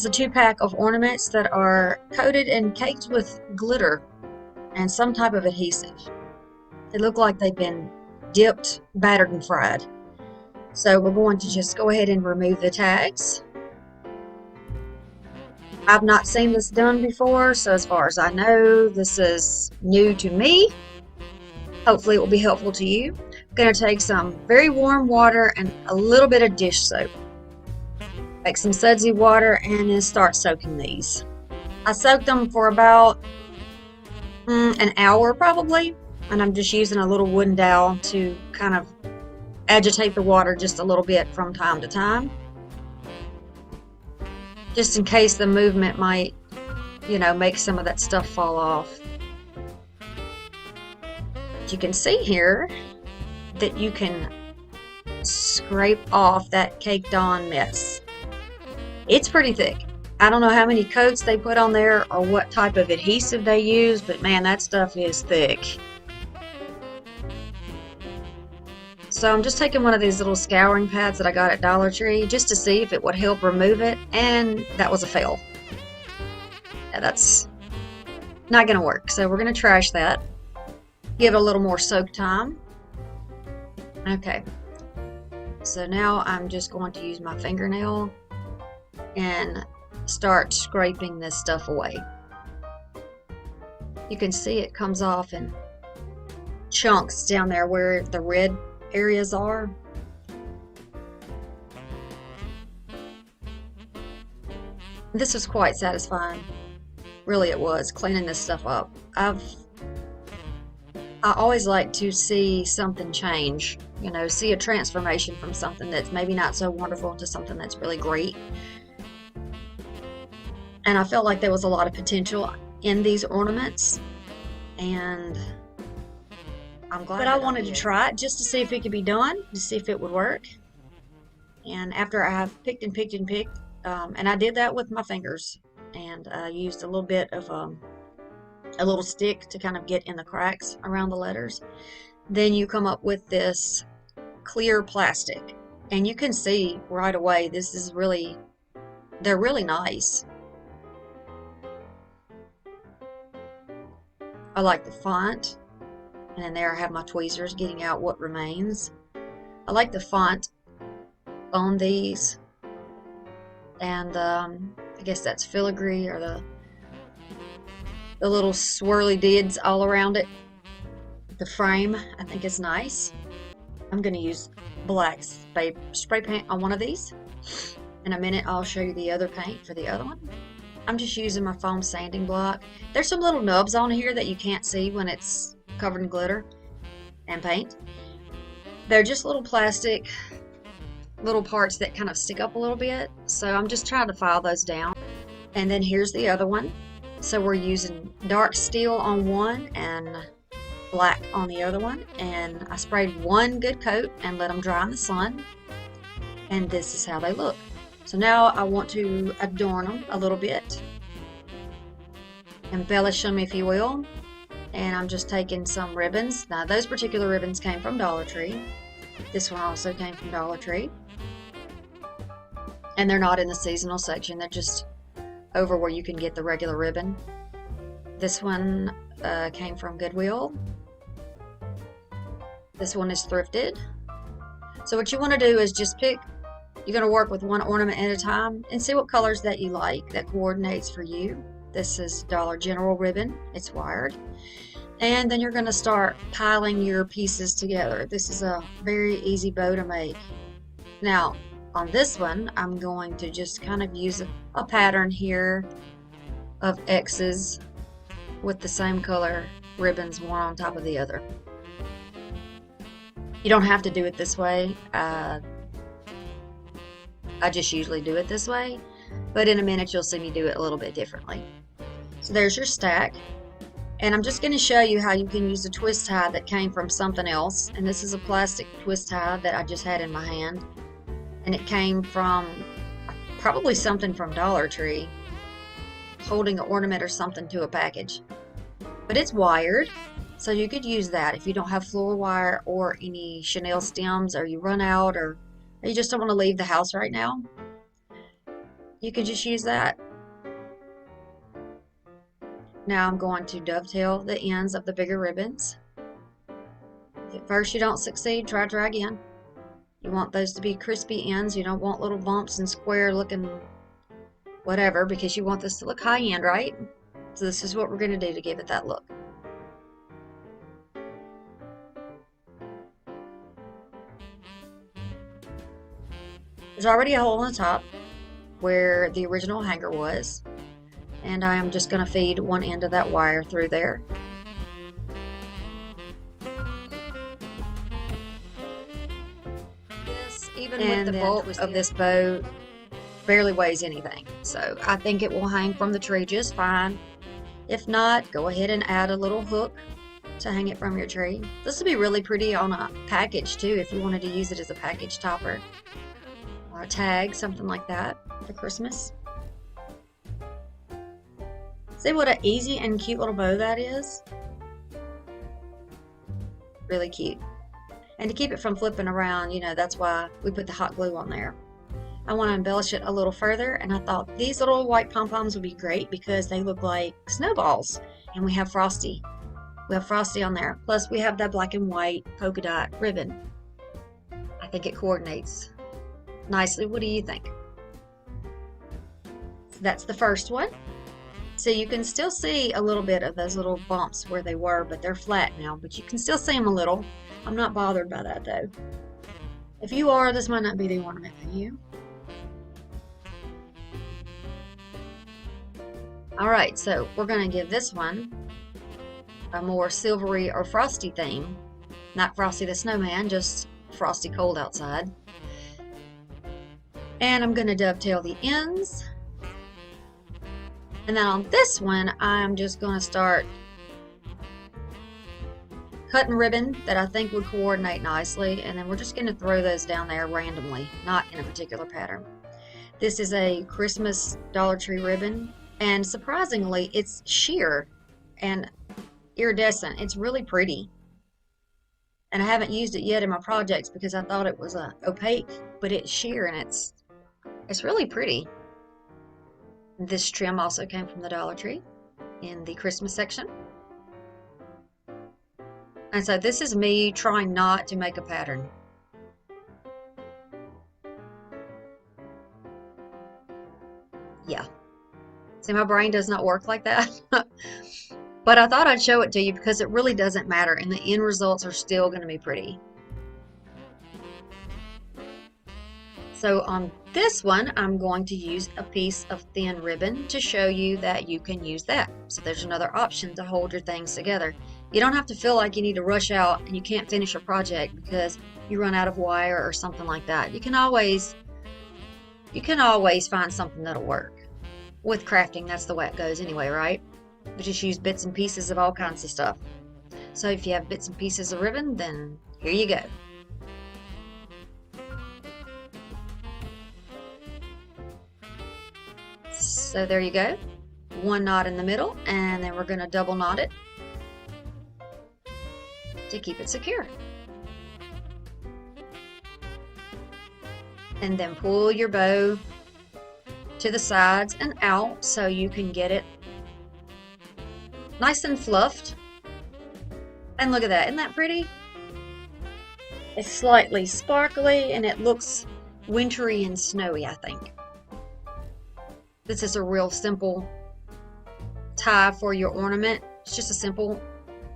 is a 2-pack of ornaments that are coated and caked with glitter and some type of adhesive. They look like they've been dipped, battered, and fried. So we're going to just go ahead and remove the tags. I've not seen this done before, so as far as I know, this is new to me. Hopefully it will be helpful to you. I'm going to take some very warm water and a little bit of dish soap. Take some sudsy water and then start soaking these. I soaked them for about an hour probably, and I'm just using a little wooden dowel to kind of agitate the water just a little bit from time to time, just in case the movement might, make some of that stuff fall off. You can see here that you can scrape off that caked on mess. It's pretty thick. I don't know how many coats they put on there or what type of adhesive they use, but man, that stuff is thick. So I'm just taking one of these little scouring pads that I got at Dollar Tree just to see if it would help remove it, and that was a fail. Yeah, that's not going to work, so we're going to trash that. Give it a little more soak time. Okay, so now I'm just going to use my fingernail and start scraping this stuff away. You can see it comes off in chunks down there where the red areas are. This was quite satisfying. Really it was, cleaning this stuff up. I always like to see something change, see a transformation from something that's maybe not so wonderful to something that's really great. And I felt like there was a lot of potential in these ornaments, and I'm glad. But I wanted to try it just to see if it could be done, to see if it would work. And after I have picked and picked and picked, and I did that with my fingers, and I used a little bit of a little stick to kind of get in the cracks around the letters. Then you come up with this clear plastic, and you can see right away they're really nice. I like the font, and then there I have my tweezers getting out what remains. I like the font on these, and I guess that's filigree, or the little swirly dids all around it. The frame I think is nice. I'm going to use black spray paint on one of these. In a minute I'll show you the other paint for the other one. I'm just using my foam sanding block. There's some little nubs on here that you can't see when it's covered in glitter and paint. They're just little plastic little parts that kind of stick up a little bit, so I'm just trying to file those down. And then here's the other one. So we're using dark steel on one and black on the other one, and I sprayed one good coat and let them dry in the sun, and this is how they look. So now I want to adorn them a little bit, embellish them if you will, and I'm just taking some ribbons. Now those particular ribbons came from Dollar Tree. This one also came from Dollar Tree, and they're not in the seasonal section, they're just over where you can get the regular ribbon. This one came from Goodwill. This one is thrifted. So what you want to do is just pick, you're going to work with one ornament at a time and see what colors that you like that coordinates for you. This is Dollar General ribbon, it's wired. And then you're going to start piling your pieces together. This is a very easy bow to make. Now on this one I'm going to just kind of use a pattern here of X's with the same color ribbons, one on top of the other. You don't have to do it this way. I just usually do it this way, but in a minute you'll see me do it a little bit differently. So there's your stack, and I'm just going to show you how you can use a twist tie that came from something else. And this is a plastic twist tie that I just had in my hand, and it came from probably something from Dollar Tree, holding an ornament or something to a package. But it's wired, so you could use that if you don't have floor wire or any chenille stems, or you run out, or you just don't want to leave the house right now. you can just use that. Now I'm going to dovetail the ends of the bigger ribbons. If at first you don't succeed, try again. You want those to be crispy ends. You don't want little bumps and square looking whatever, because you want this to look high-end, right? So this is what we're going to do to give it that look. There's already a hole in the top where the original hanger was, and I am just going to feed one end of that wire through there. Even with the bulk of this bow, barely weighs anything, so I think it will hang from the tree just fine. If not, go ahead and add a little hook to hang it from your tree. This would be really pretty on a package too, if you wanted to use it as a package topper or a tag, something like that for Christmas. See what an easy and cute little bow that is? Really cute. And to keep it from flipping around, you know, that's why we put the hot glue on there. I want to embellish it a little further, and I thought these little white pom-poms would be great because they look like snowballs, and we have Frosty. We have Frosty on there. Plus we have that black and white polka dot ribbon. I think it coordinates nicely. What do you think? So that's the first one. So you can still see a little bit of those little bumps where they were, but they're flat now, but you can still see them a little. I'm not bothered by that though. If you are, this might not be the ornament for you. Alright, so we're going to give this one a more silvery or frosty theme. Not Frosty the Snowman, just frosty cold outside. And I'm going to dovetail the ends. And then on this one, I'm just going to start cutting ribbon that I think would coordinate nicely, and then we're just going to throw those down there randomly, not in a particular pattern. This is a Christmas Dollar Tree ribbon, and surprisingly it's sheer and iridescent. It's really pretty, and I haven't used it yet in my projects because I thought it was opaque, but it's sheer and it's really pretty. This trim also came from the Dollar Tree in the Christmas section. And so this is me trying not to make a pattern. Yeah. See, my brain does not work like that. But I thought I'd show it to you because it really doesn't matter, and the end results are still going to be pretty. So on this one, I'm going to use a piece of thin ribbon to show you that you can use that. So there's another option to hold your things together. You don't have to feel like you need to rush out and you can't finish a project because you run out of wire or something like that. You can always find something that'll work. With crafting, that's the way it goes anyway, right? We just use bits and pieces of all kinds of stuff. So if you have bits and pieces of ribbon, then here you go. So there you go. One knot in the middle, and then we're going to double knot it to keep it secure. And then pull your bow to the sides and out so you can get it nice and fluffed. And look at that, isn't that pretty? It's slightly sparkly and it looks wintry and snowy, I think. This is a real simple tie for your ornament. It's just a simple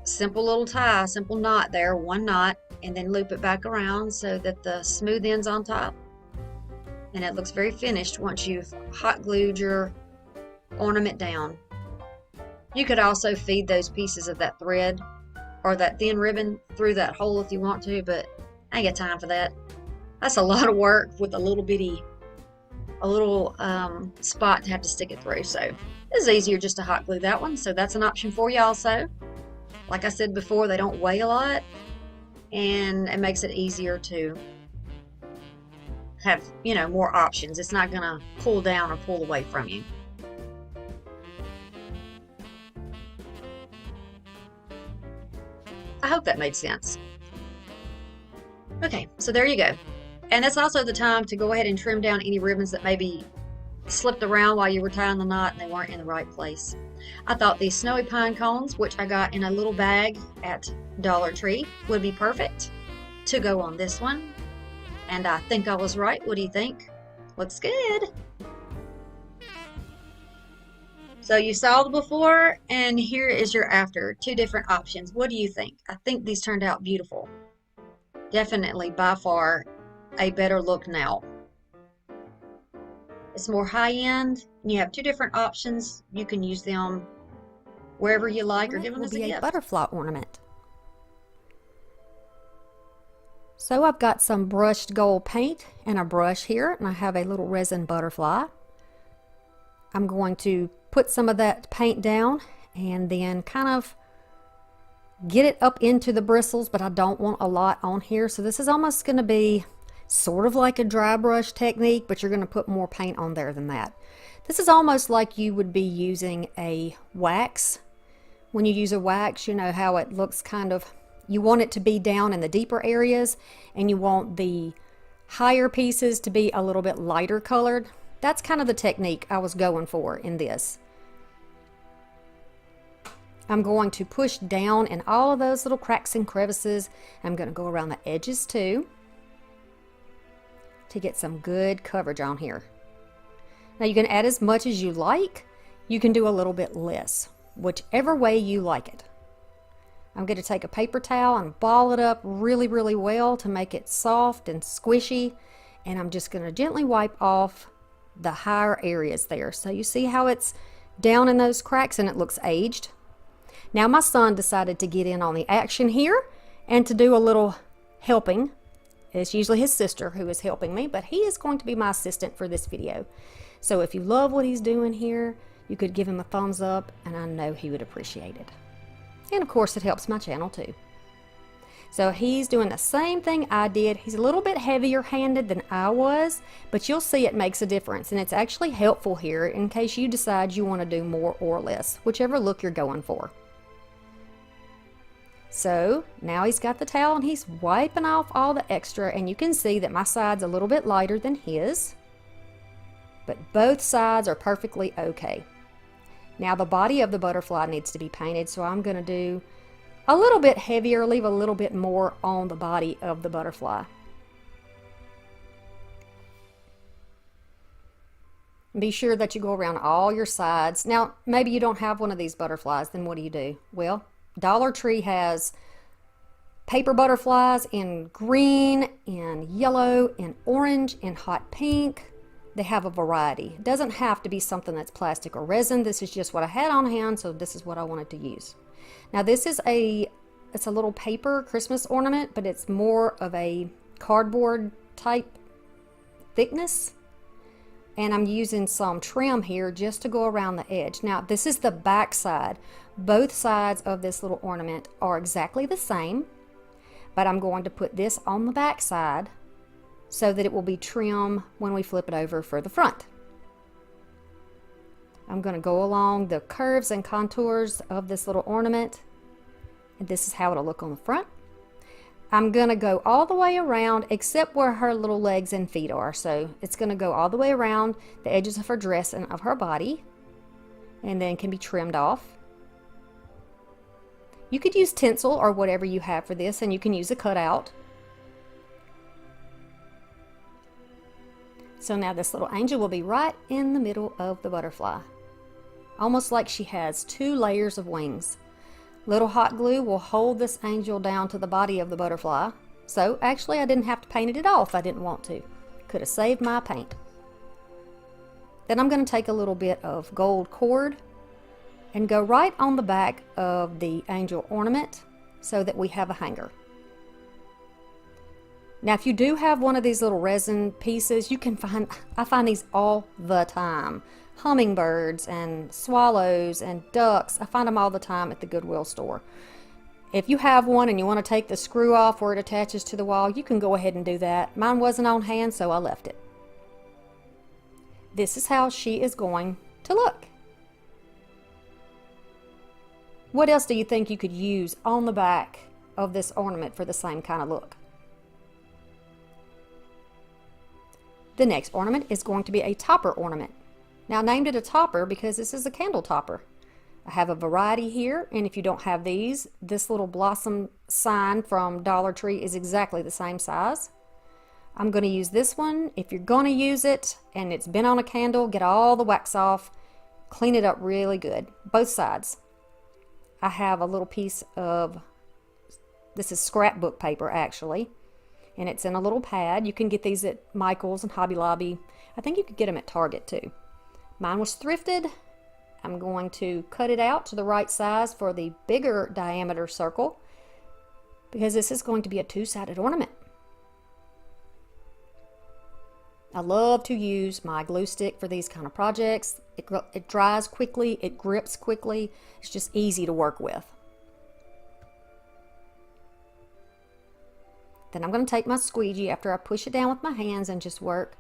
little tie, simple knot there, one knot, and then loop it back around so that the smooth end's on top. And it looks very finished once you've hot glued your ornament down. You could also feed those pieces of that thread or that thin ribbon through that hole if you want to, but I ain't got time for that. That's a lot of work with a little spot to have to stick it through. So it's easier just to hot glue that one. So that's an option for you also. Like I said before, they don't weigh a lot, and it makes it easier to have, you know, more options. It's not gonna pull down or pull away from you. I hope that made sense. Okay, so there you go. And that's also the time to go ahead and trim down any ribbons that maybe slipped around while you were tying the knot and they weren't in the right place. I thought these snowy pine cones, which I got in a little bag at Dollar Tree, would be perfect to go on this one. And I think I was right. What do you think? Looks good. So you saw the before and here is your after. Two different options. What do you think? I think these turned out beautiful. Definitely by far a better look now. It's more high-end. You have two different options. You can use them wherever you like or give them as a gift. Butterfly ornament. So I've got some brushed gold paint and a brush here, and I have a little resin butterfly. I'm going to put some of that paint down and then kind of get it up into the bristles, but I don't want a lot on here. So this is almost going to be sort of like a dry brush technique, but you're going to put more paint on there than that. This is almost like you would be using a wax. When you use a wax, you know how it looks kind of, you want it to be down in the deeper areas and you want the higher pieces to be a little bit lighter colored. That's kind of the technique I was going for in this. I'm going to push down in all of those little cracks and crevices. I'm going to go around the edges too to get some good coverage on here. Now you can add as much as you like. You can do a little bit less, whichever way you like it. I'm going to take a paper towel and ball it up really, really well to make it soft and squishy. And I'm just going to gently wipe off the higher areas there. So you see how it's down in those cracks and it looks aged. Now my son decided to get in on the action here and to do a little helping. It's usually his sister who is helping me, but he is going to be my assistant for this video. So if you love what he's doing here, you could give him a thumbs up and I know he would appreciate it. And of course it helps my channel too. So he's doing the same thing I did. He's a little bit heavier handed than I was, but you'll see it makes a difference. And it's actually helpful here in case you decide you want to do more or less, whichever look you're going for. So now he's got the towel and he's wiping off all the extra, and you can see that my side's a little bit lighter than his, but both sides are perfectly okay. Now the body of the butterfly needs to be painted, so I'm going to do a little bit heavier, leave a little bit more on the body of the butterfly. Be sure that you go around all your sides. Now maybe you don't have one of these butterflies, then what do? Well, Dollar Tree has paper butterflies in green, in yellow, in orange, in hot pink. They have a variety. It doesn't have to be something that's plastic or resin. This is just what I had on hand, so this is what I wanted to use. Now this is it's a little paper Christmas ornament, but it's more of a cardboard type thickness. And I'm using some trim here just to go around the edge. Now this is the back side. Both sides of this little ornament are exactly the same, but I'm going to put this on the back side so that it will be trim when we flip it over for the front. I'm going to go along the curves and contours of this little ornament, and this is how it'll look on the front. I'm going to go all the way around except where her little legs and feet are. So it's going to go all the way around the edges of her dress and of her body, and then can be trimmed off. You could use tinsel or whatever you have for this, and you can use a cutout. So now this little angel will be right in the middle of the butterfly, almost like she has two layers of wings. Little hot glue will hold this angel down to the body of the butterfly. So actually I didn't have to paint it off. I didn't want to. Could have saved my paint. Then I'm going to take a little bit of gold cord and go right on the back of the angel ornament so that we have a hanger. Now if you do have one of these little resin pieces, you can find, I find these all the time. Hummingbirds and swallows and ducks. I find them all the time at the Goodwill store. If you have one and you want to take the screw off where it attaches to the wall, you can go ahead and do that. Mine wasn't on hand, so I left it. This is how she is going to look. What else do you think you could use on the back of this ornament for the same kind of look? The next ornament is going to be a topper ornament. Now I named it a topper because this is a candle topper. I have a variety here, and if you don't have these, this little blossom sign from Dollar Tree is exactly the same size. I'm going to use this one. If you're going to use it and it's been on a candle, get all the wax off, clean it up really good, both sides. I have a little piece of, this is scrapbook paper actually, and it's in a little pad. You can get these at Michael's and Hobby Lobby. I think you could get them at Target too. Mine was thrifted. I'm going to cut it out to the right size for the bigger diameter circle because this is going to be a two-sided ornament. I love to use my glue stick for these kind of projects. It dries quickly, it grips quickly, it's just easy to work with. Then I'm going to take my squeegee after I push it down with my hands and just work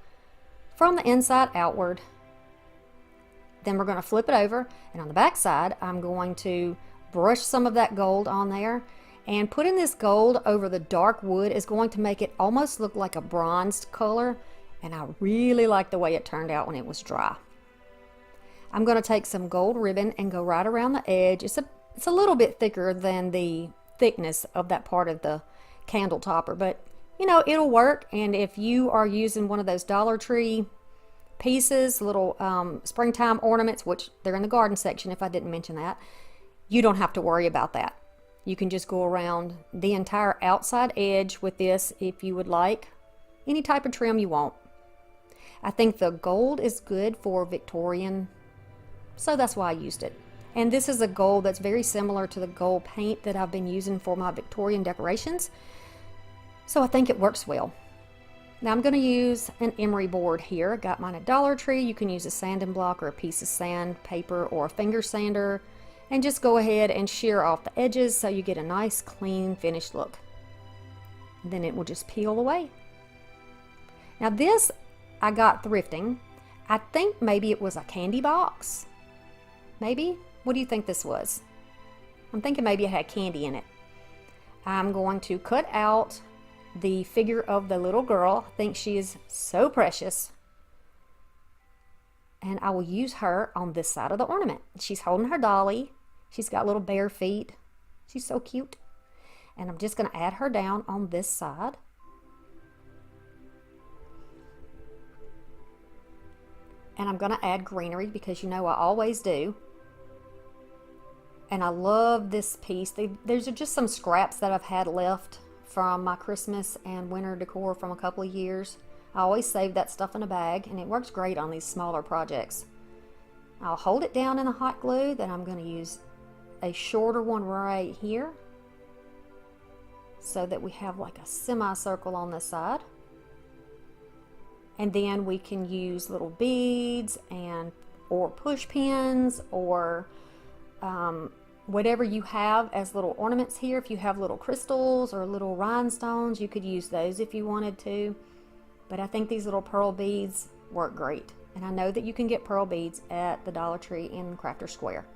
from the inside outward. Then we're going to flip it over, and on the back side I'm going to brush some of that gold on there, and putting this gold over the dark wood is going to make it almost look like a bronzed color, and I really like the way it turned out when it was dry. I'm going to take some gold ribbon and go right around the edge. It's a little bit thicker than the thickness of that part of the candle topper, but you know, it'll work. And if you are using one of those Dollar Tree pieces, little springtime ornaments, which they're in the garden section if I didn't mention that, you don't have to worry about that. You can just go around the entire outside edge with this if you would like. Any type of trim you want. I think the gold is good for Victorian, so that's why I used it. And this is a gold that's very similar to the gold paint that I've been using for my Victorian decorations, so I think it works well. Now I'm going to use an emery board here. I got mine at Dollar Tree. You can use a sanding block or a piece of sand paper or a finger sander, and just go ahead and shear off the edges so you get a nice clean finished look. And then it will just peel away. Now this I got thrifting. I think maybe it was a candy box. Maybe? What do you think this was? I'm thinking maybe it had candy in it. I'm going to cut out the figure of the little girl. I think she is so precious. And I will use her on this side of the ornament. She's holding her dolly. She's got little bare feet. She's so cute. And I'm just going to add her down on this side. And I'm going to add greenery because you know I always do. And I love this piece. These are just some scraps that I've had left from my Christmas and winter decor from a couple of years. I always save that stuff in a bag, and it works great on these smaller projects. I'll hold it down in the hot glue. Then I'm going to use a shorter one right here so that we have like a semicircle on this side. And then we can use little beads or push pins or whatever you have as little ornaments here. If you have little crystals or little rhinestones, you could use those if you wanted to. But I think these little pearl beads work great. And I know that you can get pearl beads at the Dollar Tree in Crafter Square.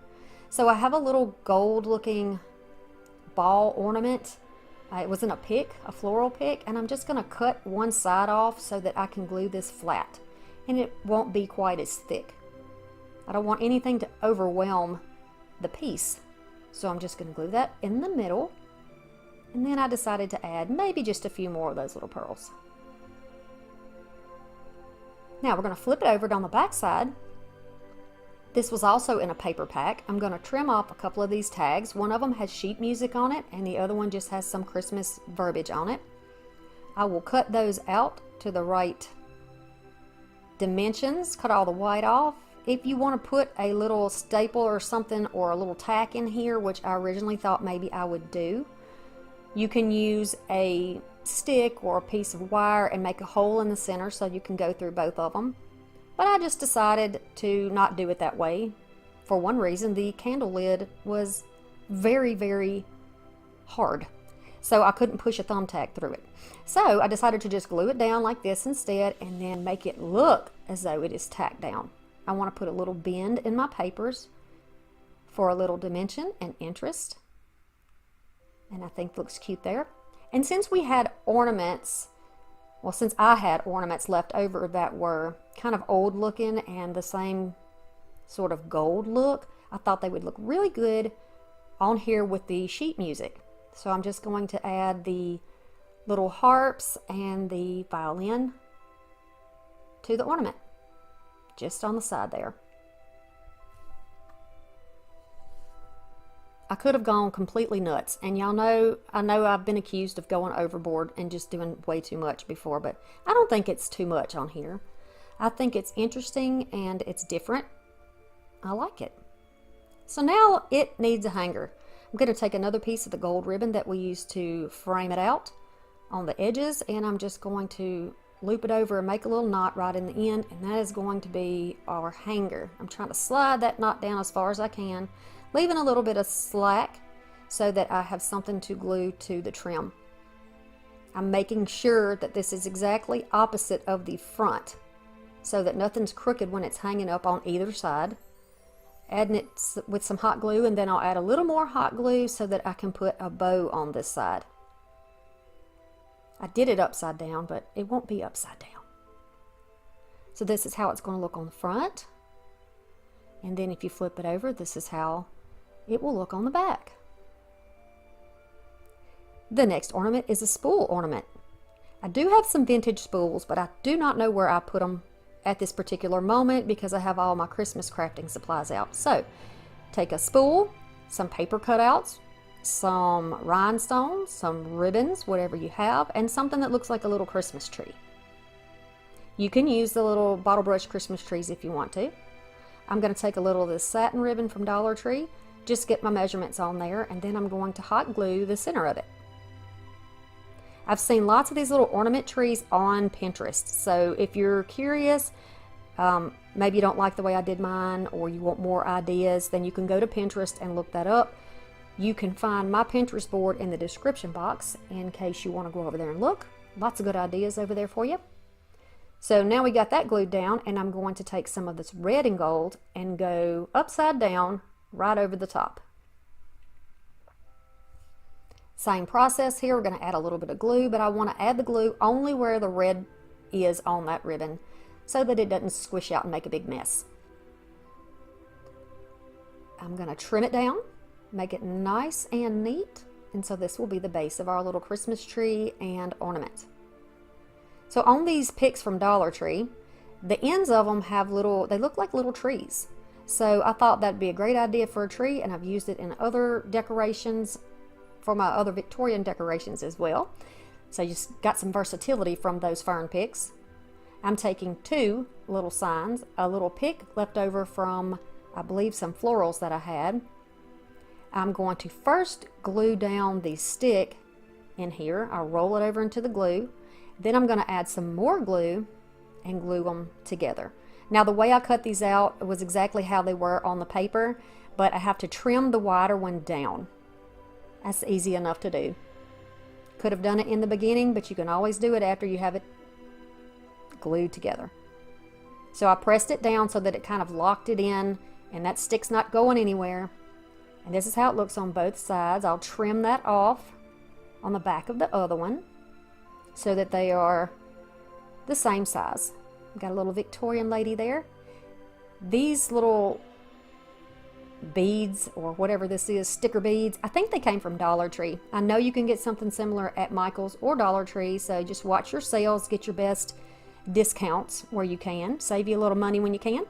So I have a little gold looking ball ornament. It was in a pick, a floral pick, and I'm just going to cut one side off so that I can glue this flat. And it won't be quite as thick. I don't want anything to overwhelm the piece. So I'm just going to glue that in the middle. And then I decided to add maybe just a few more of those little pearls. Now we're going to flip it over on the back side. This was also in a paper pack. I'm going to trim off a couple of these tags. One of them has sheet music on it, and the other one just has some Christmas verbiage on it. I will cut those out to the right dimensions, cut all the white off. If you want to put a little staple or something or a little tack in here, which I originally thought maybe I would do, you can use a stick or a piece of wire and make a hole in the center so you can go through both of them. But I just decided to not do it that way. For one reason, the candle lid was very, very hard. So I couldn't push a thumbtack through it. So I decided to just glue it down like this instead and then make it look as though it is tacked down. I want to put a little bend in my papers for a little dimension and interest. And I think it looks cute there. And since we had ornaments, well, since I had ornaments left over that were kind of old looking and the same sort of gold look, I thought they would look really good on here with the sheet music. So I'm just going to add the little harps and the violin to the ornament, just on the side there. I could have gone completely nuts, and y'all know, I know I've been accused of going overboard and just doing way too much before, but I don't think it's too much on here. I think it's interesting and it's different. I like it. So now it needs a hanger. I'm going to take another piece of the gold ribbon that we used to frame it out on the edges, and I'm just going to loop it over and make a little knot right in the end, and that is going to be our hanger. I'm trying to slide that knot down as far as I can, leaving a little bit of slack so that I have something to glue to the trim. I'm making sure that this is exactly opposite of the front so that nothing's crooked when it's hanging up on either side. Adding it with some hot glue, and then I'll add a little more hot glue so that I can put a bow on this side. I did it upside down, but it won't be upside down. So this is how it's going to look on the front. And then if you flip it over, this is how it will look on the back. The next ornament is a spool ornament. I do have some vintage spools, but I do not know where I put them at this particular moment because I have all my Christmas crafting supplies out. So take a spool, some paper cutouts, some rhinestones, some ribbons, whatever you have, and something that looks like a little Christmas tree. You can use the little bottle brush Christmas trees if you want to. I'm going to take a little of this satin ribbon from Dollar Tree, just get my measurements on there, and then I'm going to hot glue the center of it. I've seen lots of these little ornament trees on Pinterest, so if you're curious, maybe you don't like the way I did mine, or you want more ideas, then you can go to Pinterest and look that up. You can find my Pinterest board in the description box in case you want to go over there and look. Lots of good ideas over there for you. So now we got that glued down, and I'm going to take some of this red and gold and go upside down right over the top. Same process here. We're going to add a little bit of glue, but I want to add the glue only where the red is on that ribbon so that it doesn't squish out and make a big mess. I'm going to trim it down, make it nice and neat, and so this will be the base of our little Christmas tree and ornament. So on these picks from Dollar Tree, the ends of them have little, they look like little trees. So I thought that'd be a great idea for a tree, and I've used it in other decorations for my other Victorian decorations as well. So you just got some versatility from those fern picks. I'm taking two little signs, a little pick left over from, I believe, some florals that I had. I'm going to first glue down the stick in here. I'll roll it over into the glue. Then I'm going to add some more glue and glue them together. Now the way I cut these out was exactly how they were on the paper, but I have to trim the wider one down. That's easy enough to do. Could have done it in the beginning, but you can always do it after you have it glued together. So I pressed it down so that it kind of locked it in, and that stick's not going anywhere. And this is how it looks on both sides. I'll trim that off on the back of the other one so that they are the same size. Got a little Victorian lady there. These little beads, or whatever this is, sticker beads, I think they came from Dollar Tree. I know you can get something similar at Michael's or Dollar Tree, so just watch your sales, get your best discounts where you can, save you a little money when you can.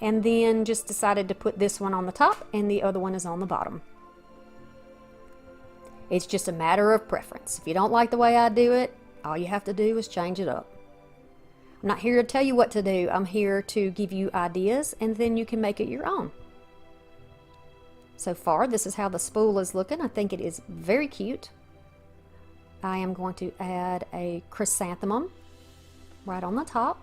And then just decided to put this one on the top and the other one is on the bottom. It's just a matter of preference. If you don't like the way I do it, all you have to do is change it up. I'm not here to tell you what to do. I'm here to give you ideas, and then you can make it your own. So far, this is how the spool is looking. I think it is very cute. I am going to add a chrysanthemum right on the top.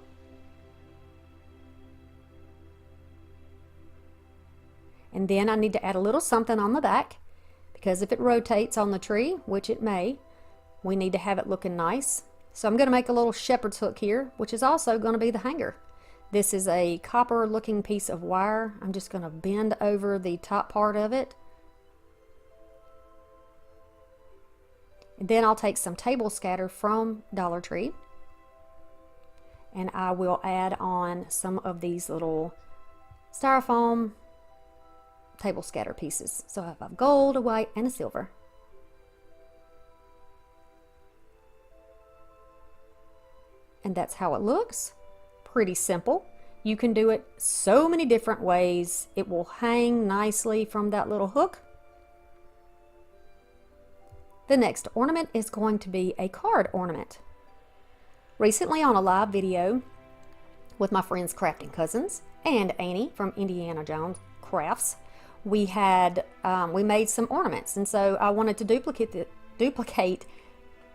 And then I need to add a little something on the back, because if it rotates on the tree, which it may, we need to have it looking nice. So I'm going to make a little shepherd's hook here, which is also going to be the hanger. This is a copper looking piece of wire. I'm just going to bend over the top part of it. And then I'll take some table scatter from Dollar Tree, and I will add on some of these little styrofoam table scatter pieces. So I have a gold, a white, and a silver. And that's how it looks. Pretty simple. You can do it so many different ways. It will hang nicely from that little hook. The next ornament is going to be a card ornament. Recently on a live video with my friends Crafting Cousins and Annie from Indiana Jones Crafts, we made some ornaments, and so I wanted to duplicate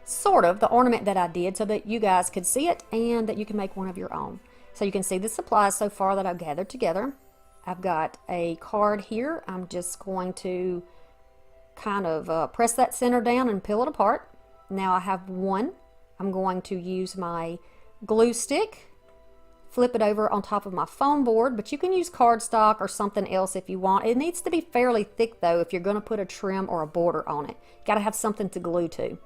sort of the ornament that I did so that you guys could see it and that you can make one of your own. So you can see the supplies so far that I've gathered together. I've got a card here. I'm just going to kind of press that center down and peel it apart. Now I have one. I'm going to use my glue stick, flip it over on top of my foam board, but you can use cardstock or something else if you want. It needs to be fairly thick though if you're going to put a trim or a border on it. Got to have something to glue to.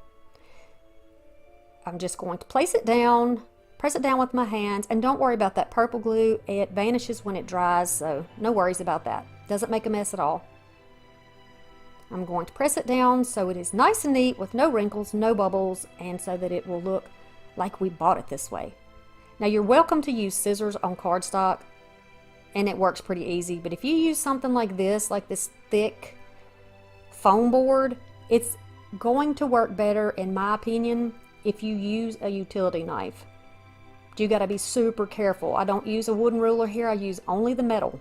I'm just going to place it down, press it down with my hands, and don't worry about that purple glue. It vanishes when it dries, so no worries about that. Doesn't make a mess at all. I'm going to press it down so it is nice and neat with no wrinkles, no bubbles, and so that it will look like we bought it this way. Now you're welcome to use scissors on cardstock, and it works pretty easy, but if you use something like this thick foam board, it's going to work better, in my opinion, if you use a utility knife. You got to be super careful. I don't use a wooden ruler here, I use only the metal.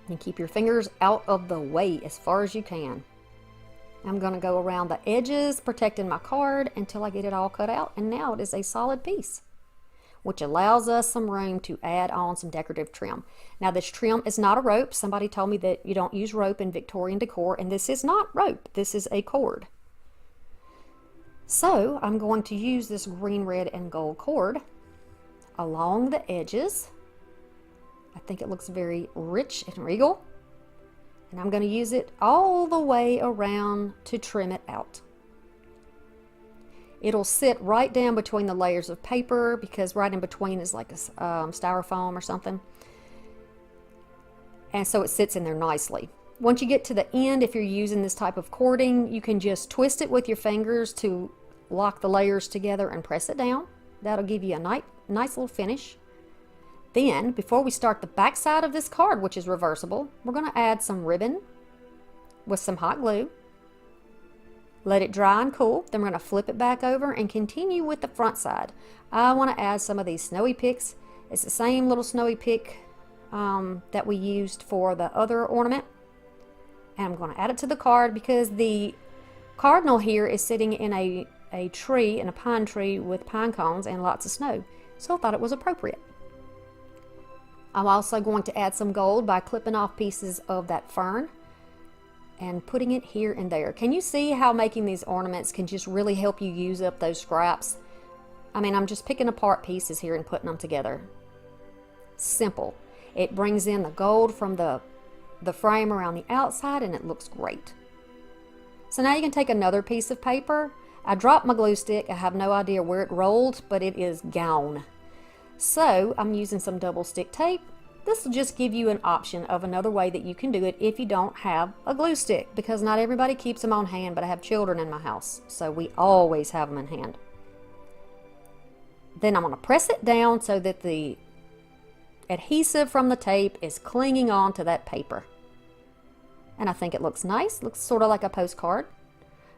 And keep your fingers out of the way as far as you can. I'm going to go around the edges, protecting my card until I get it all cut out, and now it is a solid piece, which allows us some room to add on some decorative trim. Now this trim is not a rope. Somebody told me that you don't use rope in Victorian decor, and this is not rope, this is a cord. So I'm going to use this green, red, and gold cord along the edges. I think it looks very rich and regal. And I'm going to use it all the way around to trim it out. It'll sit right down between the layers of paper because right in between is like a styrofoam or something. And so it sits in there nicely. Once you get to the end, if you're using this type of cording, you can just twist it with your fingers to lock the layers together and press it down. That'll give you a nice little finish. Then, before we start the back side of this card, which is reversible, we're going to add some ribbon with some hot glue. Let it dry and cool. Then we're going to flip it back over and continue with the front side. I want to add some of these snowy picks. It's the same little snowy pick that we used for the other ornament. And I'm going to add it to the card because the cardinal here is sitting in a tree, in a pine tree with pine cones and lots of snow. So I thought it was appropriate. I'm also going to add some gold by clipping off pieces of that fern and putting it here and there. Can you see how making these ornaments can just really help you use up those scraps? I mean, I'm just picking apart pieces here and putting them together. Simple. It brings in the gold from the frame around the outside, and it looks great. So now you can take another piece of paper. I dropped my glue stick. I have no idea where it rolled, but it is gone. So I'm using some double stick tape. This will just give you an option of another way that you can do it if you don't have a glue stick, because not everybody keeps them on hand, but I have children in my house, so we always have them in hand. Then I'm going to press it down so that the adhesive from the tape is clinging on to that paper. And I think it looks nice. Looks sort of like a postcard.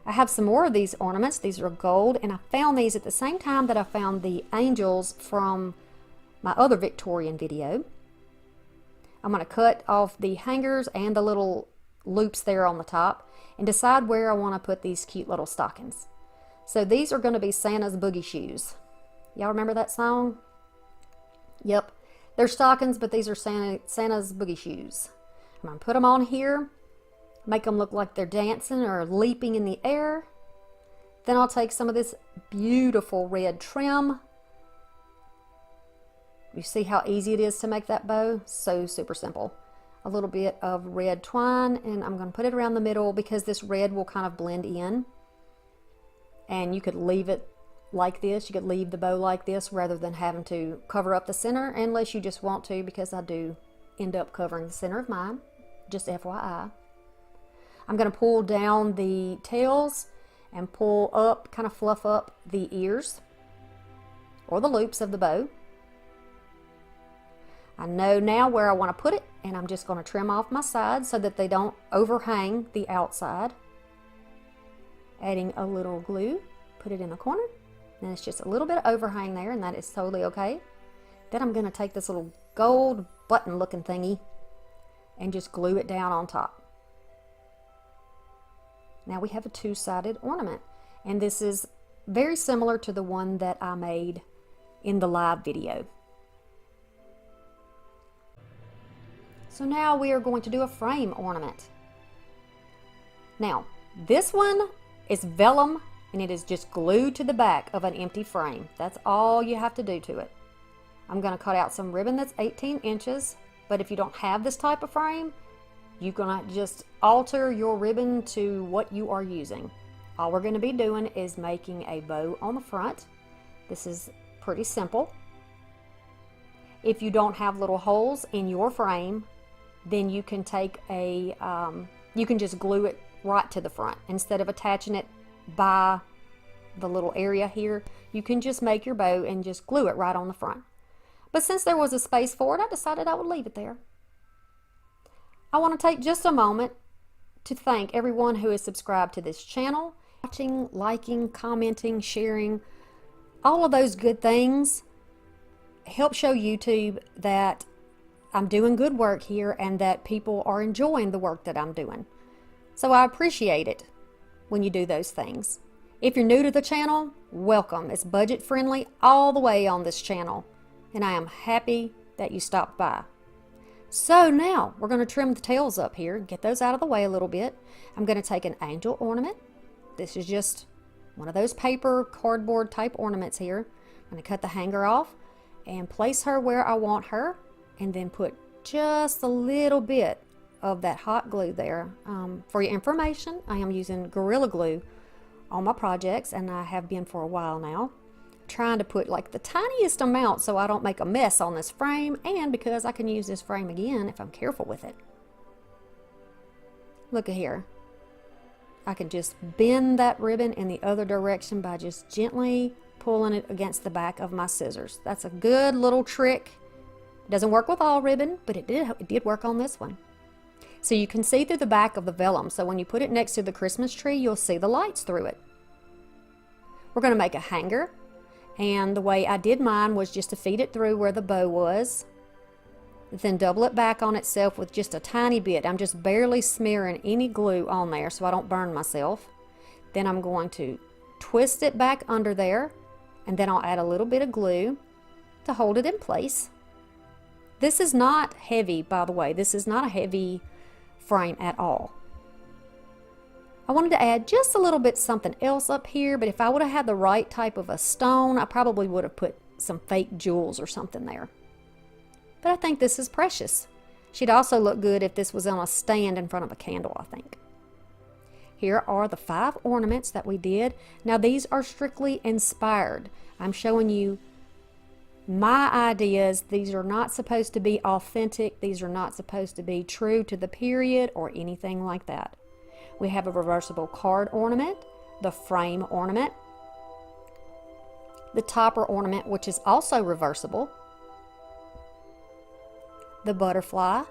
I have some more of these ornaments. These are gold, and I found these at the same time that I found the angels from my other Victorian video. I'm going to cut off the hangers and the little loops there on the top and decide where I want to put these cute little stockings. So these are going to be Santa's boogie shoes. Y'all remember that song? Yep. They're stockings, but these are Santa's boogie shoes. I'm going to put them on here, make them look like they're dancing or leaping in the air. Then I'll take some of this beautiful red trim. You see how easy it is to make that bow? So super simple. A little bit of red twine, and I'm going to put it around the middle because this red will kind of blend in. And you could leave it like this. You could leave the bow like this rather than having to cover up the center, unless you just want to, because I do end up covering the center of mine, just FYI. I'm going to pull down the tails and pull up, kind of fluff up the ears or the loops of the bow. I know now where I want to put it, and I'm just going to trim off my sides so that they don't overhang the outside. Adding a little glue, put it in the corner, and it's just a little bit of overhang there, and that is totally okay. Then I'm going to take this little gold button looking thingy and just glue it down on top. Now we have a two-sided ornament, and this is very similar to the one that I made in the live video. So now we are going to do a frame ornament. Now this one is vellum, and it is just glued to the back of an empty frame. That's all you have to do to it. I'm going to cut out some ribbon that's 18 inches, but if you don't have this type of frame, you're going to just alter your ribbon to what you are using. All we're going to be doing is making a bow on the front. This is pretty simple. If you don't have little holes in your frame, then you can take a, you can just glue it right to the front. Instead of attaching it by the little area here, you can just make your bow and just glue it right on the front. But since there was a space for it, I decided I would leave it there. I want to take just a moment to thank everyone who is subscribed to this channel, watching, liking, commenting, sharing, all of those good things help show YouTube that I'm doing good work here and that people are enjoying the work that I'm doing. So I appreciate it when you do those things. If you're new to the channel, welcome. It's budget friendly all the way on this channel, and I am happy that you stopped by. So now we're going to trim the tails up here, get those out of the way a little bit. I'm going to take an angel ornament. This is just one of those paper cardboard type ornaments here. I'm going to cut the hanger off and place her where I want her, and then put just a little bit of that hot glue there. For your information, I am using Gorilla Glue on my projects, and I have been for a while now. Trying to put like the tiniest amount so I don't make a mess on this frame, and because I can use this frame again if I'm careful with it. Look at here. I can just bend that ribbon in the other direction by just gently pulling it against the back of my scissors. That's a good little trick. It doesn't work with all ribbon, but it did work on this one. So you can see through the back of the vellum, so when you put it next to the Christmas tree, you'll see the lights through it. We're going to make a hanger. And the way I did mine was just to feed it through where the bow was, then double it back on itself with just a tiny bit. I'm just barely smearing any glue on there so I don't burn myself. Then I'm going to twist it back under there, and then I'll add a little bit of glue to hold it in place. This is not heavy, by the way. This is not a heavy frame at all. I wanted to add just a little bit something else up here, but if I would have had the right type of a stone, I probably would have put some fake jewels or something there. But I think this is precious. She'd also look good if this was on a stand in front of a candle, I think. Here are the 5 ornaments that we did. Now these are strictly inspired. I'm showing you my ideas. These are not supposed to be authentic. These are not supposed to be true to the period or anything like that. We have a reversible card ornament, the frame ornament, the topper ornament, which is also reversible, the butterfly,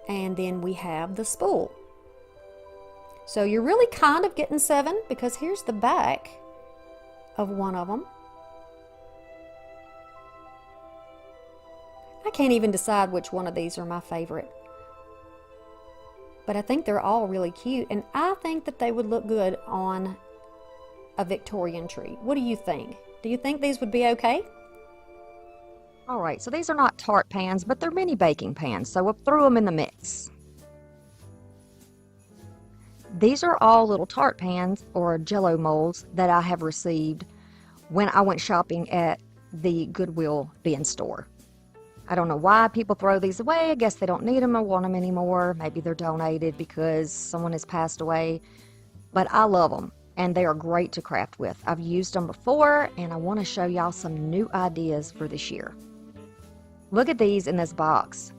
and then we have the spool. So you're really kind of getting 7, because here's the back of one of them. I can't even decide which one of these are my favorite. But I think they're all really cute, and I think that they would look good on a Victorian tree. What do you think? Do you think these would be okay? All right, so these are not tart pans, but they're mini baking pans, so we'll throw them in the mix. These are all little tart pans or Jello molds that I have received when I went shopping at the Goodwill bin store. I don't know why people throw these away. I guess they don't need them or want them anymore. Maybe they're donated because someone has passed away. But I love them, and they are great to craft with. I've used them before, and I want to show y'all some new ideas for this year. Look at these in this box.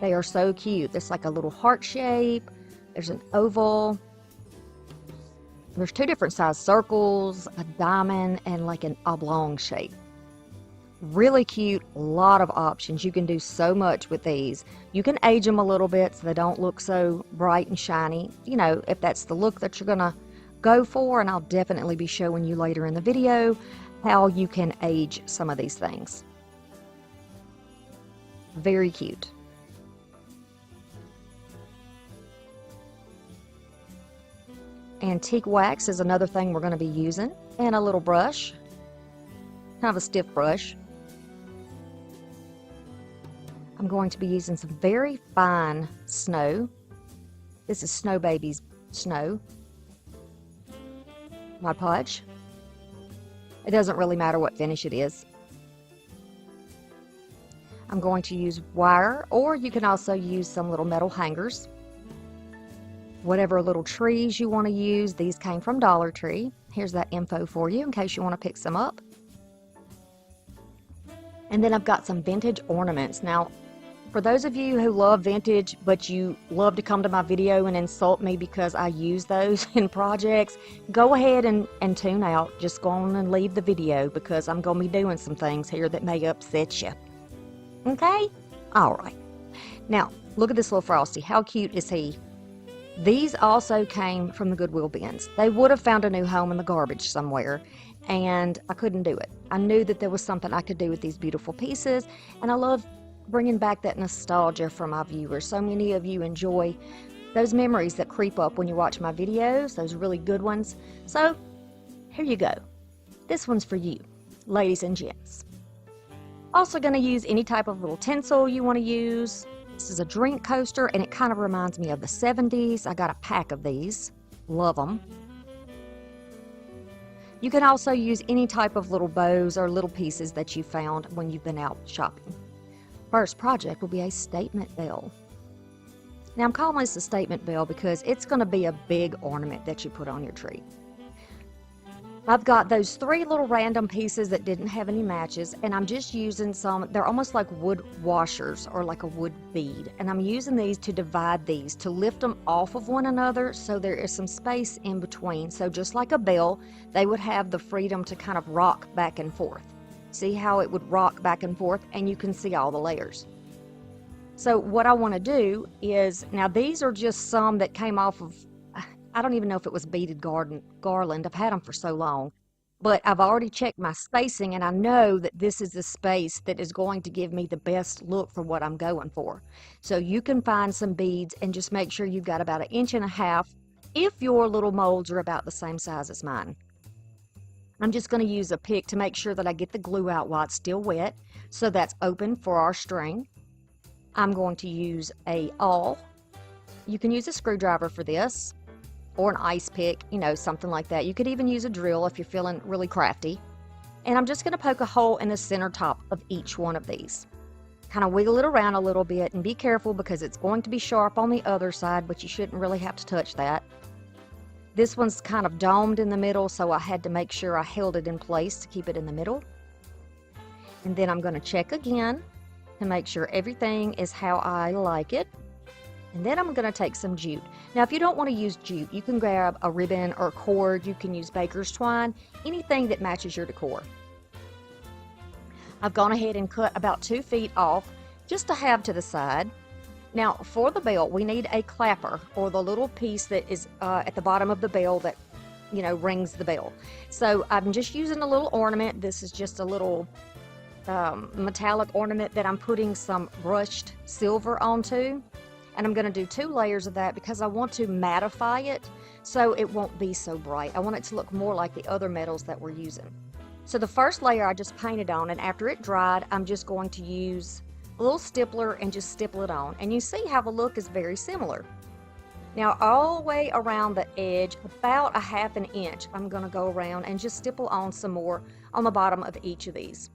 They are so cute. There's like a little heart shape. There's an oval. There's two different size circles, a diamond, and like an oblong shape. Really cute, a lot of options. You can do so much with these. You can age them a little bit so they don't look so bright and shiny, you know, if that's the look that you're gonna go for, and I'll definitely be showing you later in the video how you can age some of these things. Very cute. Antique wax is another thing we're going to be using, and a little brush, kind of a stiff brush. I'm going to be using some very fine snow. This is Snow Baby's snow. Mod Podge. It doesn't really matter what finish it is. I'm going to use wire, or you can also use some little metal hangers. Whatever little trees you want to use. These came from Dollar Tree. Here's that info for you in case you want to pick some up. And then I've got some vintage ornaments. Now, for those of you who love vintage, but you love to come to my video and insult me because I use those in projects, go ahead and tune out. Just go on and leave the video because I'm going to be doing some things here that may upset you. Okay? All right. Now, look at this little Frosty. How cute is he? These also came from the Goodwill bins. They would have found a new home in the garbage somewhere, and I couldn't do it. I knew that there was something I could do with these beautiful pieces, and I love bringing back that nostalgia for my viewers. So many of you enjoy those memories that creep up when you watch my videos, those really good ones. So here you go. This one's for you, ladies and gents. Also going to use any type of little tinsel you want to use. This is a drink coaster, and it kind of reminds me of the 70s. I got a pack of these. Love them. You can also use any type of little bows or little pieces that you found when you've been out shopping. First project will be a statement bell. Now I'm calling this a statement bell because it's going to be a big ornament that you put on your tree. I've got those 3 little random pieces that didn't have any matches, and I'm just using some, they're almost like wood washers or like a wood bead, and I'm using these to divide these, to lift them off of one another so there is some space in between. So just like a bell, they would have the freedom to kind of rock back and forth. See how it would rock back and forth, and you can see all the layers. So what I want to do is, now these are just some that came off of, I don't even know if it was beaded garland. I've had them for so long, but I've already checked my spacing, and I know that this is the space that is going to give me the best look for what I'm going for. So you can find some beads and just make sure you've got about 1.5 inches if your little molds are about the same size as mine. I'm just going to use a pick to make sure that I get the glue out while it's still wet. So that's open for our string. I'm going to use a awl. You can use a screwdriver for this, or an ice pick, you know, something like that. You could even use a drill if you're feeling really crafty. And I'm just going to poke a hole in the center top of each one of these. Kind of wiggle it around a little bit, and be careful because it's going to be sharp on the other side, but you shouldn't really have to touch that. This one's kind of domed in the middle, so I had to make sure I held it in place to keep it in the middle. And then I'm going to check again to make sure everything is how I like it. And then I'm going to take some jute. Now, if you don't want to use jute, you can grab a ribbon or cord. You can use baker's twine, anything that matches your decor. I've gone ahead and cut about 2 feet off just to have to the side. Now, for the bell, we need a clapper, or the little piece that is at the bottom of the bell that, you know, rings the bell. So I'm just using a little ornament. This is just a little metallic ornament that I'm putting some brushed silver onto. And I'm going to do 2 layers of that because I want to mattify it so it won't be so bright. I want it to look more like the other metals that we're using. So the first layer I just painted on, and after it dried, I'm just going to use a little stippler and just stipple it on. And you see how the look is very similar. Now all the way around the edge, about 1/2 inch, I'm going to go around and just stipple on some more on the bottom of each of these.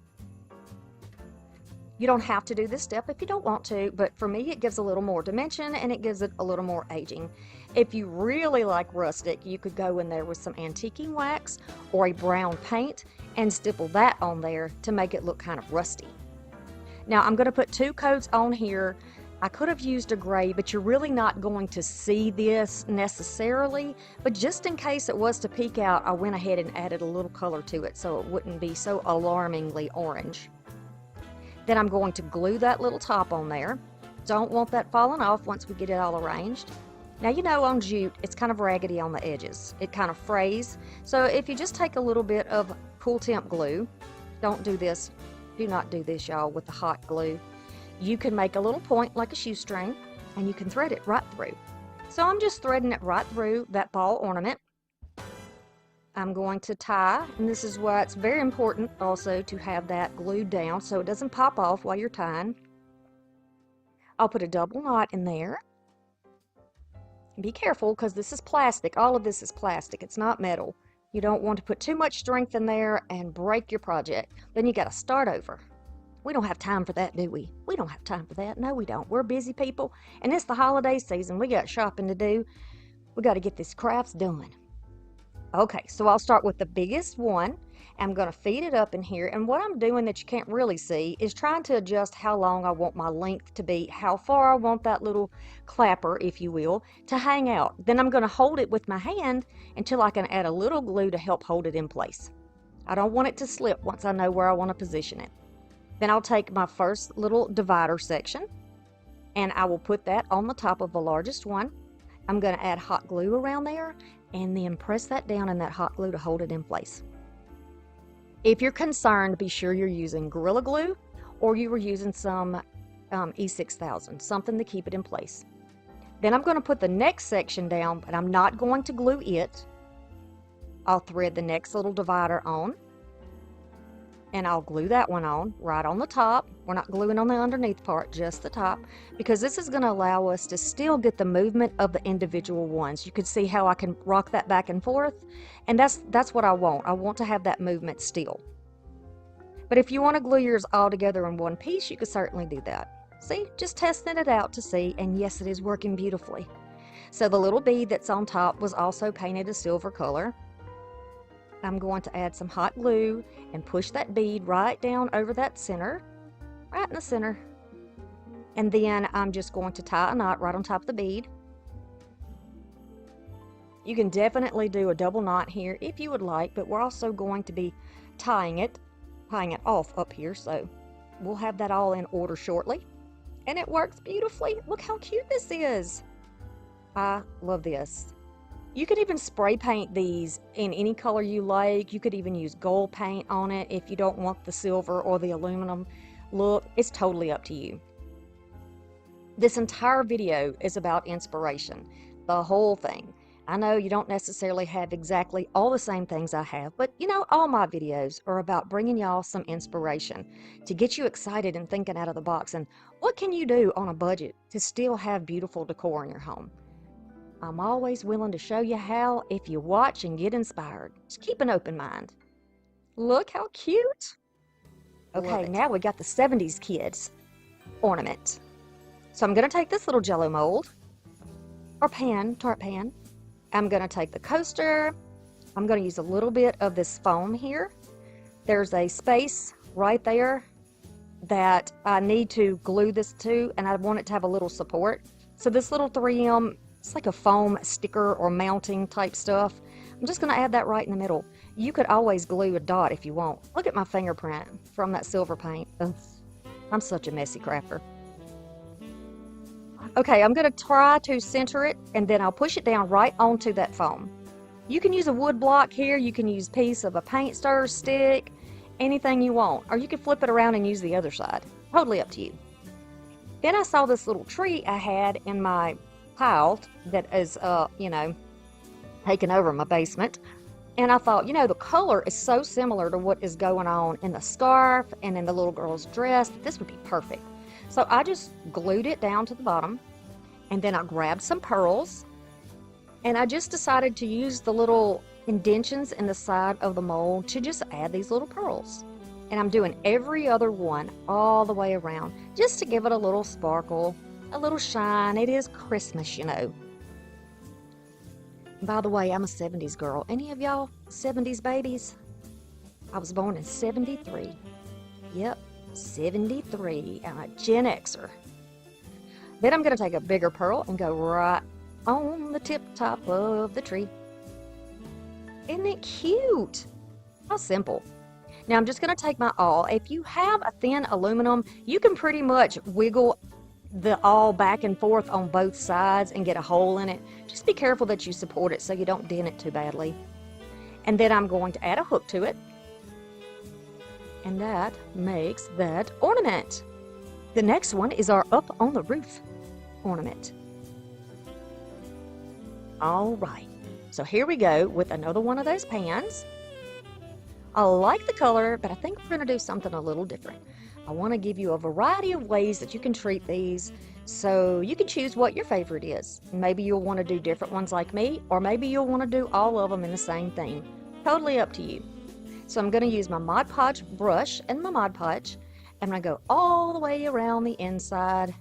You don't have to do this step if you don't want to, but for me it gives a little more dimension and it gives it a little more aging. If you really like rustic, you could go in there with some antiquing wax or a brown paint and stipple that on there to make it look kind of rusty. Now I'm going to put 2 coats on here. I could have used a gray, but you're really not going to see this necessarily. But just in case it was to peek out, I went ahead and added a little color to it so it wouldn't be so alarmingly orange. Then I'm going to glue that little top on there. Don't want that falling off once we get it all arranged. Now, you know, on jute, it's kind of raggedy on the edges. It kind of frays. So if you just take a little bit of cool temp glue, don't do this. Do not do this, y'all, with the hot glue. You can make a little point like a shoestring, and you can thread it right through. So I'm just threading it right through that ball ornament. I'm going to tie, and this is why it's very important also to have that glued down so it doesn't pop off while you're tying. I'll put a double knot in there. Be careful because this is plastic. All of this is plastic. It's not metal. You don't want to put too much strength in there and break your project. Then you got to start over. We don't have time for that, do we? We don't have time for that. No, we don't. We're busy people, and it's the holiday season. We got shopping to do. We got to get these crafts done. Okay, so I'll start with the biggest one. I'm going to feed it up in here, and what I'm doing that you can't really see is trying to adjust how long I want my length to be, how far I want that little clapper, if you will, to hang out. Then I'm going to hold it with my hand until I can add a little glue to help hold it in place. I don't want it to slip once I know where I want to position it. Then I'll take my first little divider section, and I will put that on the top of the largest one. I'm going to add hot glue around there, and then press that down in that hot glue to hold it in place. If you're concerned, be sure you're using Gorilla Glue or you were using some E6000, something to keep it in place. Then I'm going to put the next section down, but I'm not going to glue it. I'll thread the next little divider on, and I'll glue that one on right on the top. We're not gluing on the underneath part, just the top, because this is going to allow us to still get the movement of the individual ones. You can see how I can rock that back and forth, and that's what I want. I want to have that movement still. But if you want to glue yours all together in one piece, you could certainly do that. See, just testing it out to see, and yes, it is working beautifully. So the little bead that's on top was also painted a silver color. I'm going to add some hot glue and push that bead right down over that center, right in the center. And then I'm just going to tie a knot right on top of the bead. You can definitely do a double knot here if you would like, but we're also going to be tying it off up here, so we'll have that all in order shortly. And it works beautifully. Look how cute this is. I love this. You could even spray paint these in any color you like. You could even use gold paint on it if you don't want the silver or the aluminum look. It's totally up to you. This entire video is about inspiration, the whole thing. I know you don't necessarily have exactly all the same things I have, but you know, all my videos are about bringing y'all some inspiration to get you excited and thinking out of the box. And what can you do on a budget to still have beautiful decor in your home? I'm always willing to show you how if you watch and get inspired. Just keep an open mind. Look how cute. Okay, now we got the 70s kids ornament. So I'm going to take this little jello mold or pan, tart pan. I'm going to take the coaster. I'm going to use a little bit of this foam here. There's a space right there that I need to glue this to, and I want it to have a little support. So this little 3M, it's like a foam sticker or mounting type stuff. I'm just going to add that right in the middle. You could always glue a dot if you want. Look at my fingerprint from that silver paint. Ugh, I'm such a messy crafter. Okay, I'm going to try to center it, and then I'll push it down right onto that foam. You can use a wood block here. You can use a piece of a paint stir stick, anything you want. Or you can flip it around and use the other side. Totally up to you. Then I saw this little tree I had in my pile that is, you know, taking over my basement. And I thought, you know, the color is so similar to what is going on in the scarf and in the little girl's dress. This would be perfect. So I just glued it down to the bottom, and then I grabbed some pearls, and I just decided to use the little indentions in the side of the mold to just add these little pearls. And I'm doing every other one all the way around just to give it a little sparkle, a little shine. It is Christmas, you know. By the way, I'm a 70s girl. Any of y'all 70s babies? I was born in 73. Yep, 73. I'm a Gen Xer. Then I'm going to take a bigger pearl and go right on the tip top of the tree. Isn't it cute? How simple. Now I'm just going to take my awl. If you have a thin aluminum, you can pretty much wiggle the awl back and forth on both sides and get a hole in it. Just be careful that you support it so you don't dent it too badly. And then I'm going to add a hook to it. And that makes that ornament. The next one is our up on the roof ornament. All right, so here we go with another one of those pans. I like the color, but I think we're going to do something a little different. I want to give you a variety of ways that you can treat these, so you can choose what your favorite is. Maybe you'll want to do different ones like me, or maybe you'll want to do all of them in the same theme. Totally up to you. So I'm going to use my Mod Podge brush and my Mod Podge. I'm going to go all the way around the inside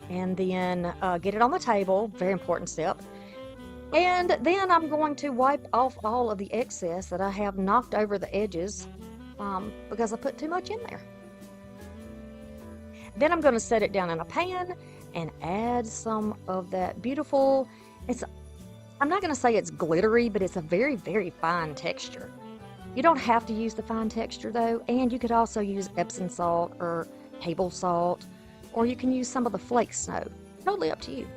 and then get it on the table. Very important step. And then I'm going to wipe off all of the excess that I have knocked over the edges because I put too much in there. Then I'm going to set it down in a pan and add some of that beautiful, I'm not going to say it's glittery, but it's a very, very fine texture. You don't have to use the fine texture though, and you could also use Epsom salt or table salt, or you can use some of the flake snow. Totally up to you.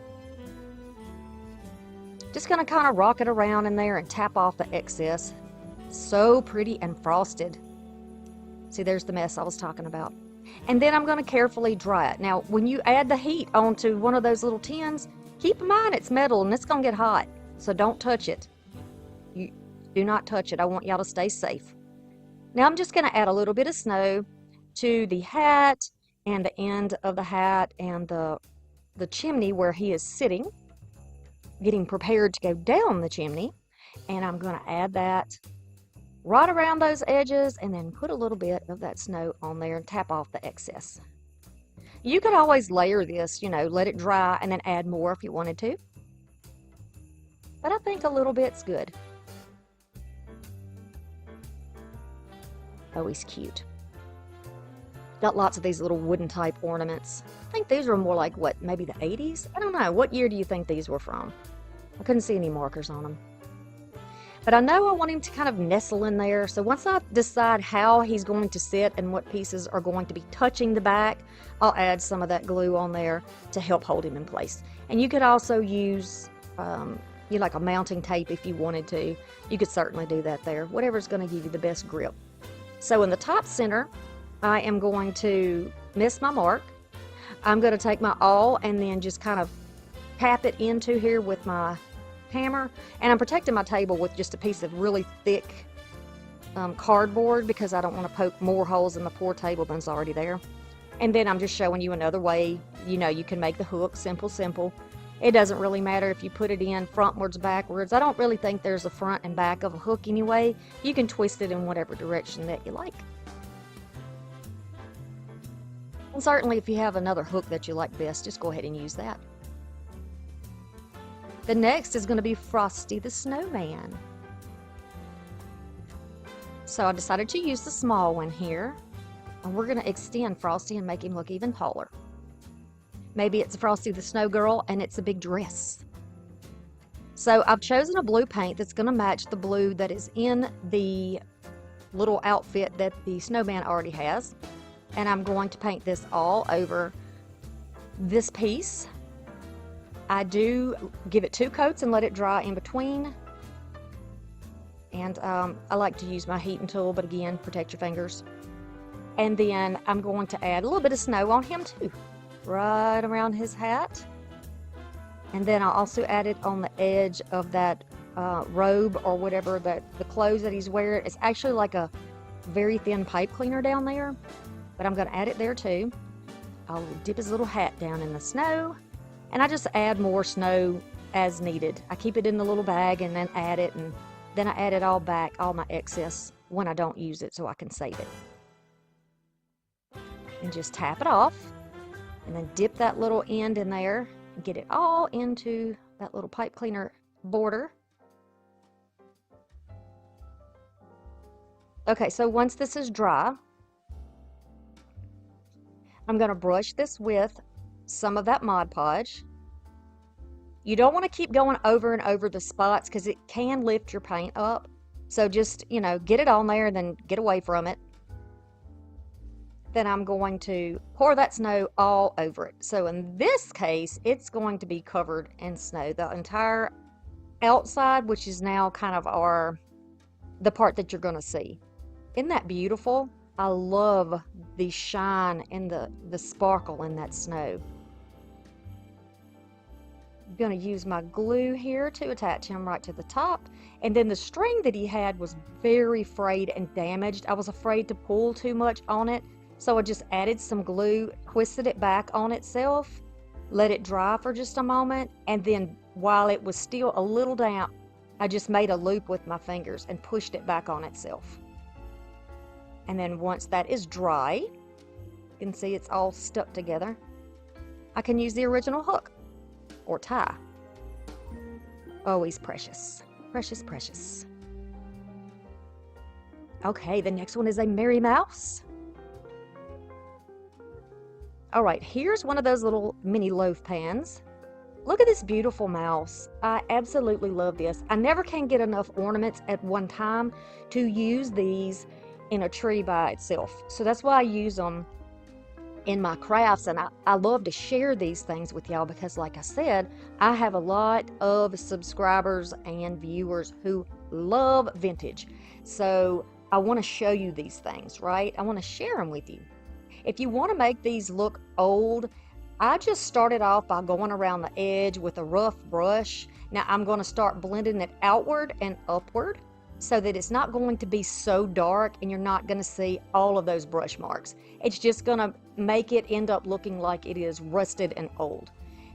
Just going to kind of rock it around in there and tap off the excess. So pretty and frosted. See, there's the mess I was talking about. And then I'm going to carefully dry it. Now, when you add the heat onto one of those little tins, keep in mind it's metal and it's going to get hot. So don't touch it. You do not touch it. I want y'all to stay safe. Now I'm just going to add a little bit of snow to the hat and the end of the hat and the chimney where he is sitting, getting prepared to go down the chimney. And I'm going to add that right around those edges and then put a little bit of that snow on there and tap off the excess. You could always layer this, let it dry and then add more if you wanted to. But I think a little bit's good. Oh, he's cute. Got lots of these little wooden type ornaments. I think these were more like, what, maybe the 80s? I don't know. What year do you think these were from? I couldn't see any markers on them. But I know I want him to kind of nestle in there. So once I decide how he's going to sit and what pieces are going to be touching the back, I'll add some of that glue on there to help hold him in place. And you could also use like a mounting tape if you wanted to. You could certainly do that there. Whatever's going to give you the best grip. So in the top center, I am going to miss my mark. I'm going to take my awl and then just kind of tap it into here with my hammer, and I'm protecting my table with just a piece of really thick cardboard because I don't want to poke more holes in the poor table than's already there. And then I'm just showing you another way, you can make the hook simple. It doesn't really matter if you put it in frontwards, backwards. I don't really think there's a front and back of a hook anyway. You can twist it in whatever direction that you like. And certainly if you have another hook that you like best, just go ahead and use that. The next is going to be Frosty the Snowman. So I decided to use the small one here. And we're going to extend Frosty and make him look even taller. Maybe it's Frosty the Snow Girl and it's a big dress. So I've chosen a blue paint that's going to match the blue that is in the little outfit that the snowman already has. And I'm going to paint this all over this piece. I do give it 2 coats and let it dry in between. And I like to use my heating tool, but again, protect your fingers. And then I'm going to add a little bit of snow on him too, right around his hat. And then I'll also add it on the edge of that robe or whatever, the clothes that he's wearing. It's actually like a very thin pipe cleaner down there, but I'm going to add it there too. I'll dip his little hat down in the snow. And I just add more snow as needed. I keep it in the little bag and then add it, and then I add it all back, all my excess, when I don't use it so I can save it. And just tap it off, and then dip that little end in there, and get it all into that little pipe cleaner border. Okay, so once this is dry, I'm going to brush this with some of that Mod Podge. You don't want to keep going over and over the spots because it can lift your paint up. So just, you know, get it on there and then get away from it. Then I'm going to pour that snow all over it. So in this case, it's going to be covered in snow. The entire outside, which is now kind of the part that you're going to see. Isn't that beautiful? I love the shine and the sparkle in that snow. I'm going to use my glue here to attach him right to the top. And then the string that he had was very frayed and damaged. I was afraid to pull too much on it. So I just added some glue, twisted it back on itself, let it dry for just a moment. And then while it was still a little damp, I just made a loop with my fingers and pushed it back on itself. And then once that is dry, you can see it's all stuck together. I can use the original hook or tie. Oh, he's precious. Precious, precious. Okay, the next one is a Merry Mouse. All right, here's one of those little mini loaf pans. Look at this beautiful mouse. I absolutely love this. I never can get enough ornaments at one time to use these in a tree by itself. So that's why I use them in my crafts, and I love to share these things with y'all because, like I said, I have a lot of subscribers and viewers who love vintage. So I want to show you these things, right? I want to share them with you. If you want to make these look old, I just started off by going around the edge with a rough brush. Now I'm going to start blending it outward and upward so that it's not going to be so dark and you're not going to see all of those brush marks. It's just going to make it end up looking like it is rusted and old.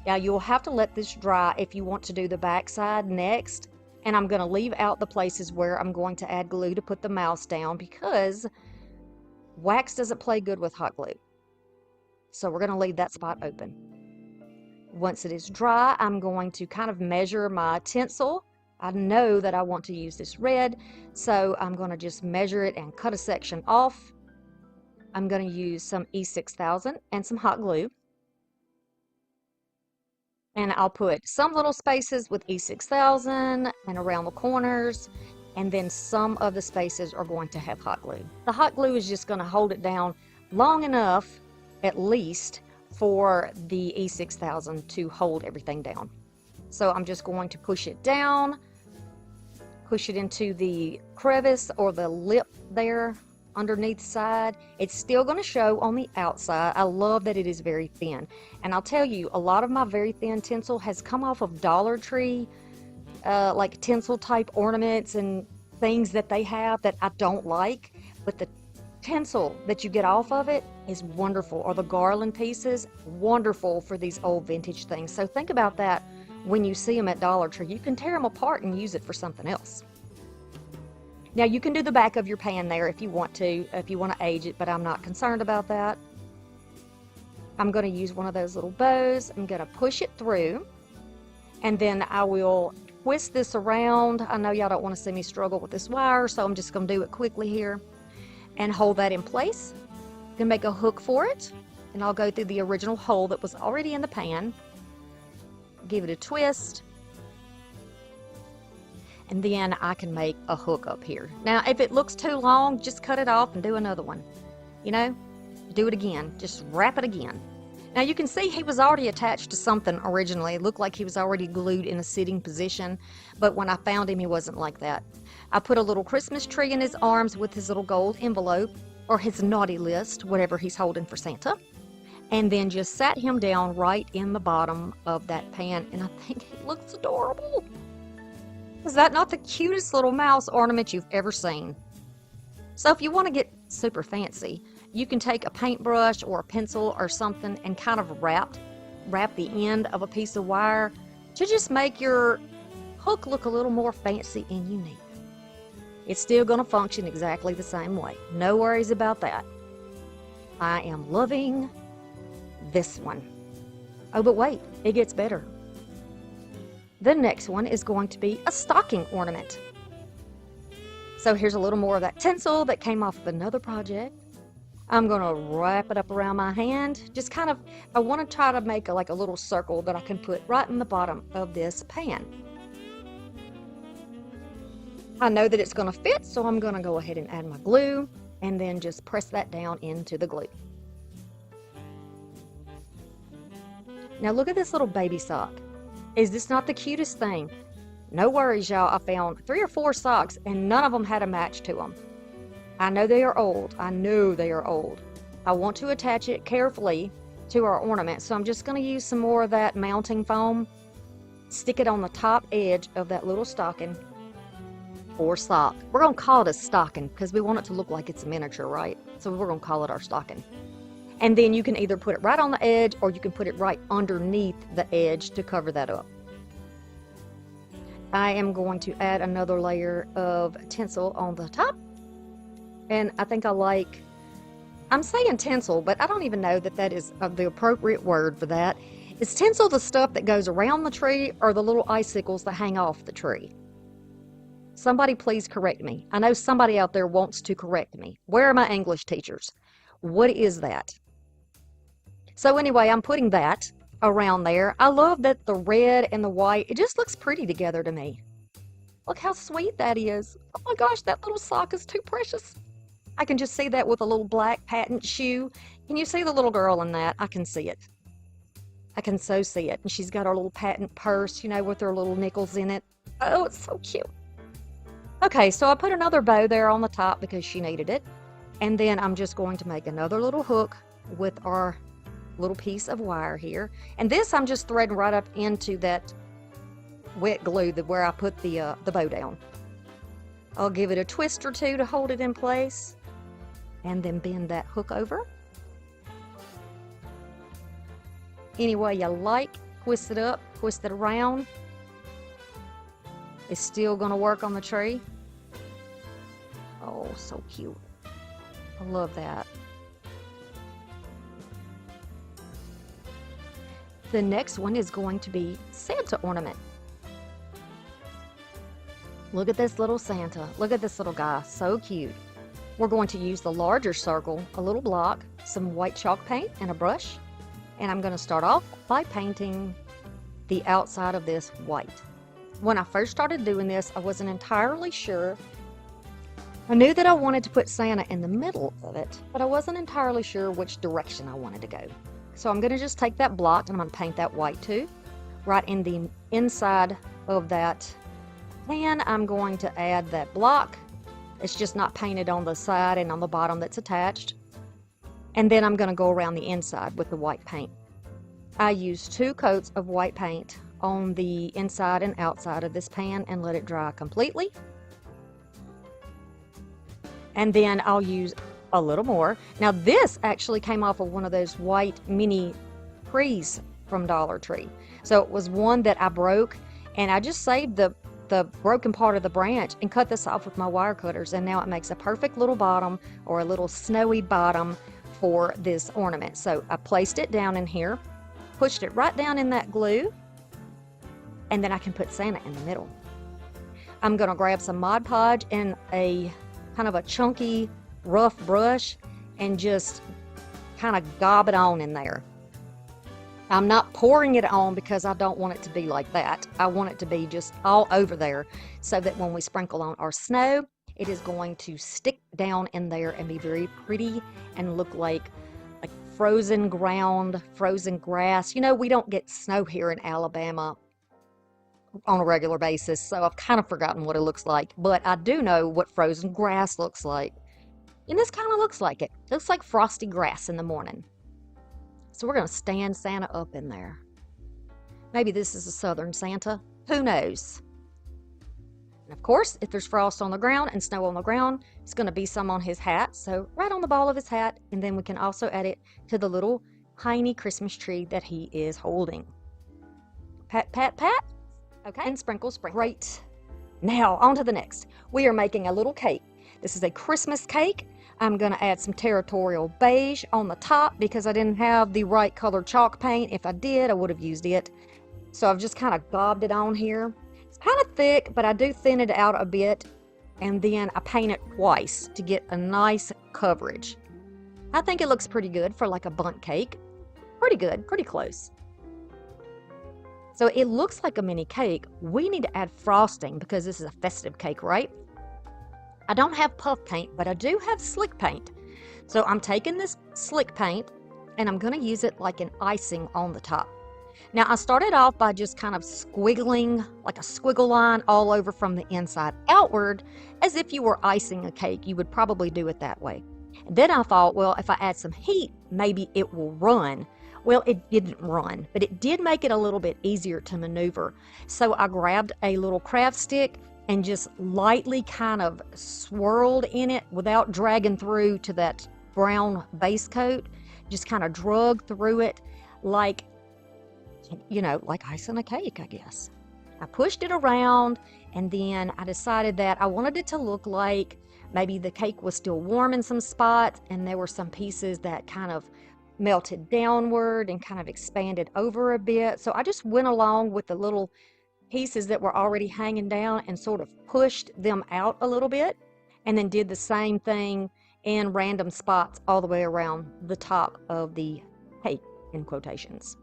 Now you'll have to let this dry if you want to do the back side next. And I'm going to leave out the places where I'm going to add glue to put the mouse down because wax doesn't play good with hot glue. So we're going to leave that spot open. Once it is dry, I'm going to kind of measure my tinsel. I know that I want to use this red, so I'm going to just measure it and cut a section off. I'm going to use some E6000 and some hot glue. And I'll put some little spaces with E6000 and around the corners, and then some of the spaces are going to have hot glue. The hot glue is just going to hold it down long enough, at least, for the E6000 to hold everything down. So I'm just going to push it down, push it into the crevice or the lip there underneath side. It's still going to show on the outside. I love that it is very thin. And I'll tell you, a lot of my very thin tinsel has come off of Dollar Tree, like tinsel type ornaments and things that they have that I don't like. But the tinsel that you get off of it is wonderful. Or the garland pieces, wonderful for these old vintage things. So think about that. When you see them at Dollar Tree, you can tear them apart and use it for something else. Now you can do the back of your pan there if you want to age it, but I'm not concerned about that. I'm going to use one of those little bows. I'm going to push it through, and then I will twist this around. I know y'all don't want to see me struggle with this wire, so I'm just going to do it quickly here and hold that in place. I'm going to make a hook for it, and I'll go through the original hole that was already in the pan. Give it a twist, and then I can make a hook up here. Now if it looks too long, just cut it off and do another one. You know, do it again, just wrap it again. Now you can see he was already attached to something originally. It looked like he was already glued in a sitting position, but when I found him, he wasn't like that. I put a little Christmas tree in his arms with his little gold envelope, or his naughty list, whatever he's holding for Santa. And then just sat him down right in the bottom of that pan, and I think he looks adorable. Is that not the cutest little mouse ornament you've ever seen? So if you want to get super fancy, you can take a paintbrush or a pencil or something and kind of wrap the end of a piece of wire to just make your hook look a little more fancy and unique. It's still going to function exactly the same way. No worries about that. I am loving this one. Oh, but wait, it gets better. The next one is going to be a stocking ornament. So here's a little more of that tinsel that came off of another project. I'm gonna wrap it up around my hand. Just kind of, I want to try to make like a little circle that I can put right in the bottom of this pan. I know that it's gonna fit, so I'm gonna go ahead and add my glue and then just press that down into the glue. Now look at this little baby sock. Is this not the cutest thing? No worries, y'all. I found 3 or 4 socks and none of them had a match to them. I know they are old. I know they are old. I want to attach it carefully to our ornament, so I'm just going to use some more of that mounting foam, stick it on the top edge of that little stocking or sock. We're going to call it a stocking because we want it to look like it's a miniature, right? So we're going to call it our stocking. And then you can either put it right on the edge or you can put it right underneath the edge to cover that up. I am going to add another layer of tinsel on the top. And I think I'm saying tinsel, but I don't even know that that is the appropriate word for that. Is tinsel the stuff that goes around the tree or the little icicles that hang off the tree? Somebody please correct me. I know somebody out there wants to correct me. Where are my English teachers? What is that? So anyway, I'm putting that around there. I love that the red and the white, it just looks pretty together to me. Look how sweet that is. Oh my gosh, that little sock is too precious. I can just see that with a little black patent shoe. Can you see the little girl in that? I can see it. I can so see it. And she's got her little patent purse, you know, with her little nickels in it. Oh, it's so cute. Okay, so I put another bow there on the top because she needed it. And then I'm just going to make another little hook with our little piece of wire here. And this I'm just threading right up into that wet glue where I put the bow down. I'll give it a twist or two to hold it in place and then bend that hook over. Any way you like, twist it up, twist it around. It's still going to work on the tree. Oh, so cute. I love that. The next one is going to be Santa ornament. Look at this little Santa. Look at this little guy. So cute. We're going to use the larger circle, a little block, some white chalk paint, and a brush. And I'm going to start off by painting the outside of this white. When I first started doing this, I wasn't entirely sure. I knew that I wanted to put Santa in the middle of it, but I wasn't entirely sure which direction I wanted to go. So I'm going to just take that block and I'm going to paint that white too. Right in the inside of that pan, I'm going to add that block. It's just not painted on the side and on the bottom that's attached. And then I'm going to go around the inside with the white paint. I use 2 coats of white paint on the inside and outside of this pan and let it dry completely. And then I'll use a little more. Now this actually came off of one of those white mini trees from Dollar Tree. So it was one that I broke and I just saved the broken part of the branch and cut this off with my wire cutters, and now it makes a perfect little bottom or a little snowy bottom for this ornament. So I placed it down in here, pushed it right down in that glue, and then I can put Santa in the middle. I'm going to grab some Mod Podge and a kind of a chunky rough brush and just kind of gob it on in there. I'm not pouring it on because I don't want it to be like that. I want it to be just all over there so that when we sprinkle on our snow, it is going to stick down in there and be very pretty and look like frozen ground, frozen grass. You know, we don't get snow here in Alabama on a regular basis, so I've kind of forgotten what it looks like, but I do know what frozen grass looks like. And this kind of looks like it. It looks like frosty grass in the morning. So we're going to stand Santa up in there. Maybe this is a southern Santa. Who knows? And of course, if there's frost on the ground and snow on the ground, it's going to be some on his hat. So right on the ball of his hat. And then we can also add it to the little tiny Christmas tree that he is holding. Pat, pat, pat. Okay. And sprinkle, sprinkle. Great. Now, on to the next. We are making a little cake. This is a Christmas cake. I'm going to add some territorial beige on the top because I didn't have the right color chalk paint. If I did, I would have used it. So I've just kind of gobbed it on here. It's kind of thick, but I do thin it out a bit. And then I paint it twice to get a nice coverage. I think it looks pretty good for like a bundt cake. Pretty good, pretty close. So it looks like a mini cake. We need to add frosting because this is a festive cake, right? I don't have puff paint, but I do have slick paint. So I'm taking this slick paint and I'm gonna use it like an icing on the top. Now I started off by just kind of squiggling like a squiggle line all over from the inside outward, as if you were icing a cake. You would probably do it that way. And then I thought, well, if I add some heat, maybe it will run. Well, it didn't run, but it did make it a little bit easier to maneuver. So I grabbed a little craft stick and just lightly kind of swirled in it without dragging through to that brown base coat. Just kind of drug through it like, you know, like icing a cake, I guess. I pushed it around, and then I decided that I wanted it to look like maybe the cake was still warm in some spots, and there were some pieces that kind of melted downward and kind of expanded over a bit. So I just went along with the little pieces that were already hanging down and sort of pushed them out a little bit, and then did the same thing in random spots all the way around the top of the cake, in quotations.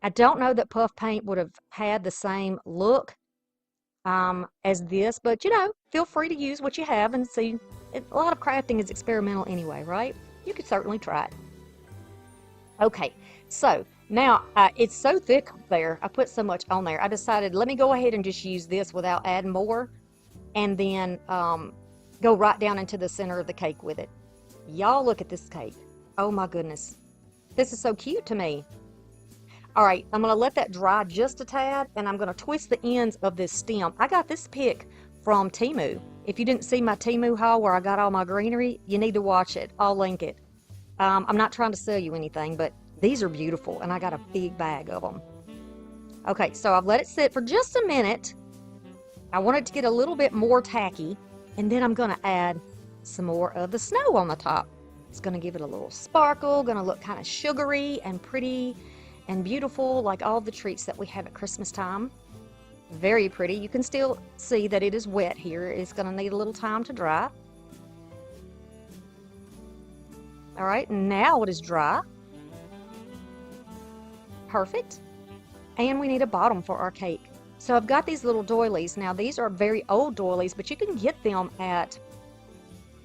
I don't know that puff paint would have had the same look as this, but you know, feel free to use what you have and see. A lot of crafting is experimental anyway, right? You could certainly try it. Okay, so now it's so thick there. I put so much on there. I decided, let me go ahead and just use this without adding more, and then go right down into the center of the cake with it. Y'all look at this cake. Oh my goodness. This is so cute to me. All right, I'm going to let that dry just a tad, and I'm going to twist the ends of this stem. I got this pick from Temu. If you didn't see my Temu haul where I got all my greenery, you need to watch it. I'll link it. I'm not trying to sell you anything, but these are beautiful, and I got a big bag of them. Okay, so I've let it sit for just a minute. I want it to get a little bit more tacky, and then I'm going to add some more of the snow on the top. It's going to give it a little sparkle, going to look kind of sugary and pretty and beautiful, like all the treats that we have at Christmas time. Very pretty. You can still see that it is wet here. It's going to need a little time to dry. All right, now it is dry. Perfect. And we need a bottom for our cake. So I've got these little doilies. Now these are very old doilies, but you can get them at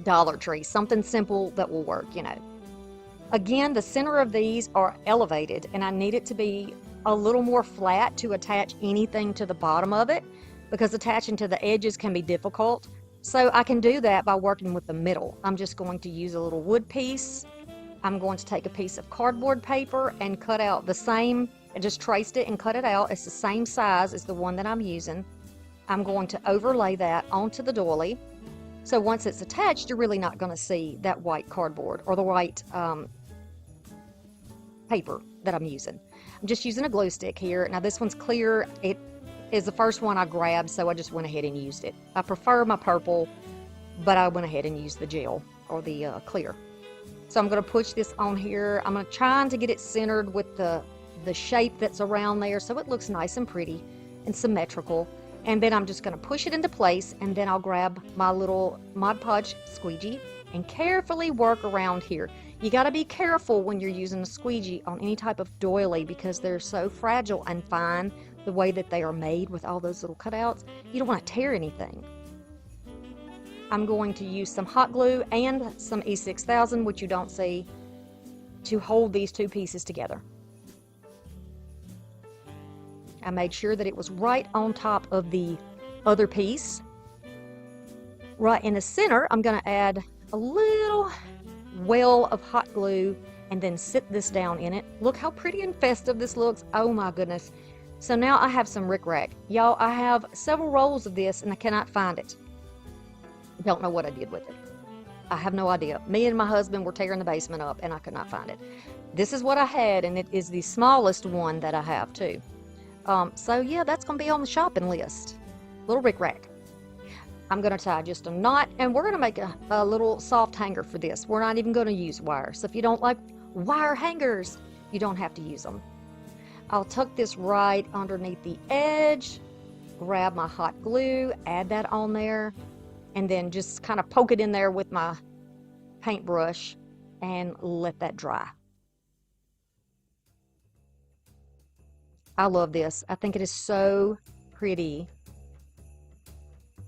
Dollar Tree. Something simple that will work, you know. Again, the center of these are elevated, and I need it to be a little more flat to attach anything to the bottom of it, because attaching to the edges can be difficult. So I can do that by working with the middle. I'm just going to use a little wood piece. I'm going to take a piece of cardboard paper and cut out the same, I just traced it and cut it out. It's the same size as the one that I'm using. I'm going to overlay that onto the doily. So once it's attached, you're really not going to see that white cardboard or the white paper that I'm using. I'm just using a glue stick here. Now this one's clear. It is the first one I grabbed, so I just went ahead and used it. I prefer my purple, but I went ahead and used the gel or the clear. So I'm going to push this on here. I'm going to try to get it centered with the shape that's around there so it looks nice and pretty and symmetrical. And then I'm just going to push it into place, and then I'll grab my little Mod Podge squeegee and carefully work around here. You got to be careful when you're using a squeegee on any type of doily, because they're so fragile and fine the way that they are made with all those little cutouts. You don't want to tear anything. I'm going to use some hot glue and some E6000, which you don't see, to hold these two pieces together. I made sure that it was right on top of the other piece. Right in the center, I'm going to add a little well of hot glue and then sit this down in it. Look how pretty and festive this looks. Oh my goodness. So now I have some rickrack. Y'all, I have several rolls of this and I cannot find it. Don't know what I did with it. I have no idea. Me and my husband were tearing the basement up and I could not find it. This is what I had, and it is the smallest one that I have too. So yeah, that's going to be on the shopping list. Little rickrack. I'm going to tie just a knot, and we're going to make a little soft hanger for this. We're not even going to use wire. So if you don't like wire hangers, you don't have to use them. I'll tuck this right underneath the edge, grab my hot glue, add that on there, and then just kind of poke it in there with my paintbrush and let that dry. I love this. I think it is so pretty.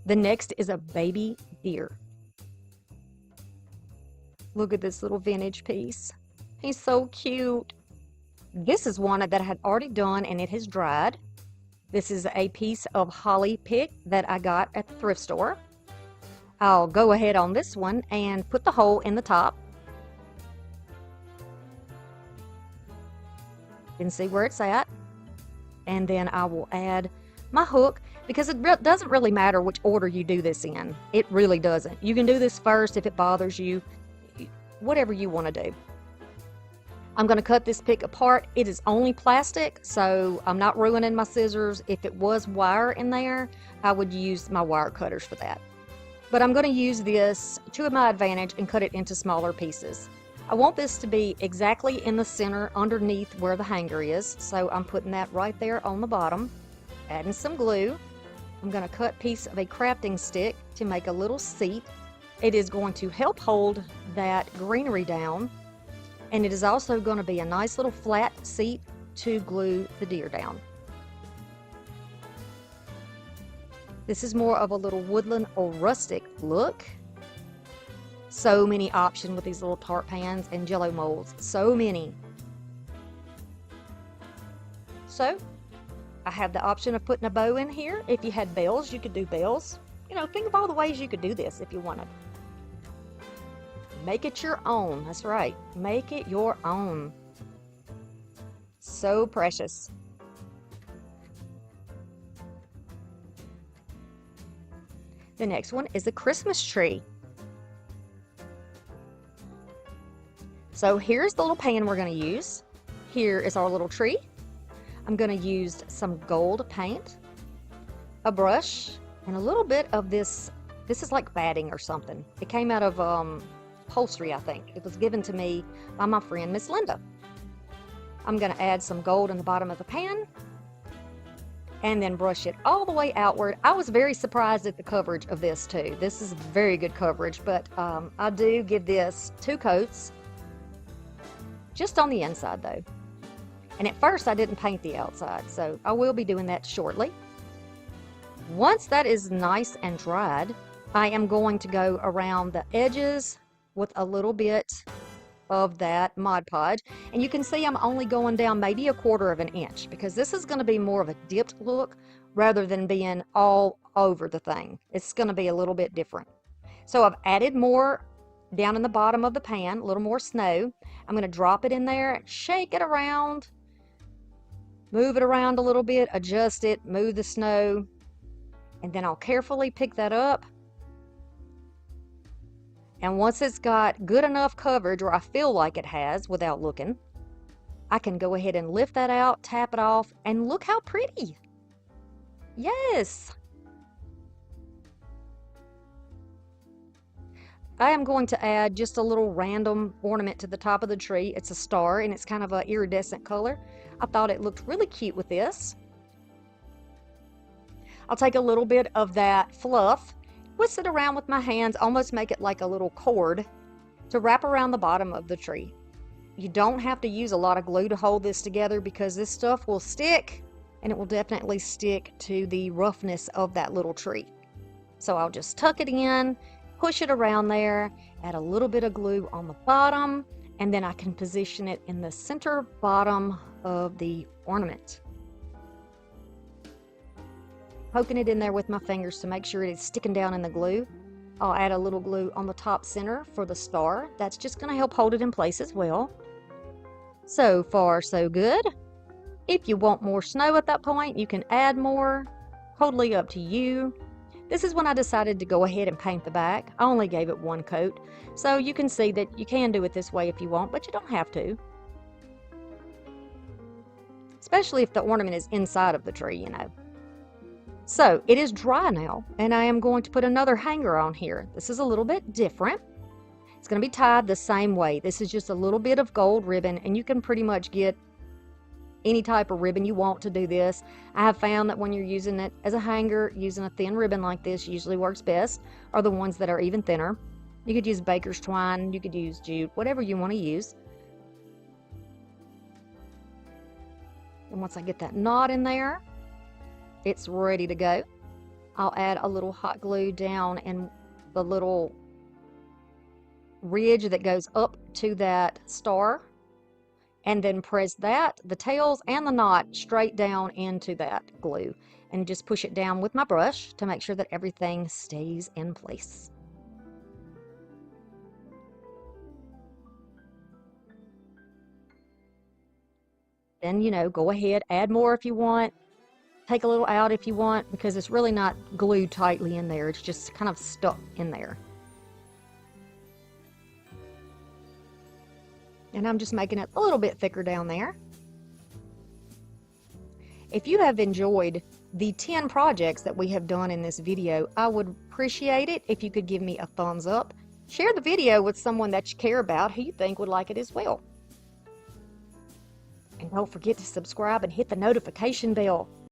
The next is a baby deer. Look at this little vintage piece. He's so cute. This is one that I had already done and it has dried. This is a piece of holly pick that I got at the thrift store. I'll go ahead on this one and put the hole in the top. You can see where it's at. And then I will add my hook, because it doesn't really matter which order you do this in. It really doesn't. You can do this first if it bothers you, whatever you want to do. I'm going to cut this pick apart. It is only plastic, so I'm not ruining my scissors. If it was wire in there, I would use my wire cutters for that. But I'm going to use this to my advantage and cut it into smaller pieces. I want this to be exactly in the center underneath where the hanger is, so I'm putting that right there on the bottom. Adding some glue. I'm going to cut a piece of a crafting stick to make a little seat. It is going to help hold that greenery down, and it is also going to be a nice little flat seat to glue the deer down. This is more of a little woodland or rustic look. So many options with these little tart pans and jello molds. So many. So I have the option of putting a bow in here. If you had bells, you could do bells. You know, think of all the ways you could do this if you wanted. Make it your own. That's right. Make it your own. So precious. The next one is a Christmas tree. So here's the little pan we're going to use. Here is our little tree. I'm going to use some gold paint, a brush, and a little bit of this. This is like batting or something. It came out of upholstery, I think. It was given to me by my friend, Miss Linda. I'm going to add some gold in the bottom of the pan and then brush it all the way outward. I was very surprised at the coverage of this too. This is very good coverage, but I do give this 2 coats just on the inside though. And at first I didn't paint the outside, so I will be doing that shortly. Once that is nice and dried, I am going to go around the edges with a little bit of that Mod Podge. And you can see I'm only going down maybe 1/4 of an inch because this is going to be more of a dipped look rather than being all over the thing. It's going to be a little bit different. So I've added more down in the bottom of the pan, a little more snow. I'm going to drop it in there, shake it around, move it around a little bit, adjust it, move the snow, and then I'll carefully pick that up. And once it's got good enough coverage, or I feel like it has without looking, I can go ahead and lift that out, tap it off, and look how pretty. Yes. I am going to add just a little random ornament to the top of the tree. It's a star and it's kind of an iridescent color. I thought it looked really cute with this. I'll take a little bit of that fluff, twist it around with my hands, almost make it like a little cord to wrap around the bottom of the tree. You don't have to use a lot of glue to hold this together because this stuff will stick, and it will definitely stick to the roughness of that little tree. So I'll just tuck it in, push it around there, add a little bit of glue on the bottom, and then I can position it in the center bottom of the ornament. Poking it in there with my fingers to make sure it is sticking down in the glue. I'll add a little glue on the top center for the star. That's just going to help hold it in place as well. So far, so good. If you want more snow at that point, you can add more. Totally up to you. This is when I decided to go ahead and paint the back. I only gave it 1 coat. So you can see that you can do it this way if you want, but you don't have to. Especially if the ornament is inside of the tree, you know. So it is dry now, and I am going to put another hanger on here. This is a little bit different. It's going to be tied the same way. This is just a little bit of gold ribbon, and you can pretty much get any type of ribbon you want to do this. I have found that when you're using it as a hanger, using a thin ribbon like this usually works best, or the ones that are even thinner. You could use baker's twine, you could use jute, whatever you want to use. And once I get that knot in there, it's ready to go. I'll add a little hot glue down in the little ridge that goes up to that star, and then press that, the tails and the knot, straight down into that glue, and just push it down with my brush to make sure that everything stays in place. Then, you know, go ahead, add more if you want, take a little out if you want, because it's really not glued tightly in there, it's just kind of stuck in there. And I'm just making it a little bit thicker down there. If you have enjoyed the 10 projects that we have done in this video, I would appreciate it if you could give me a thumbs up. Share the video with someone that you care about who you think would like it as well. And don't forget to subscribe and hit the notification bell.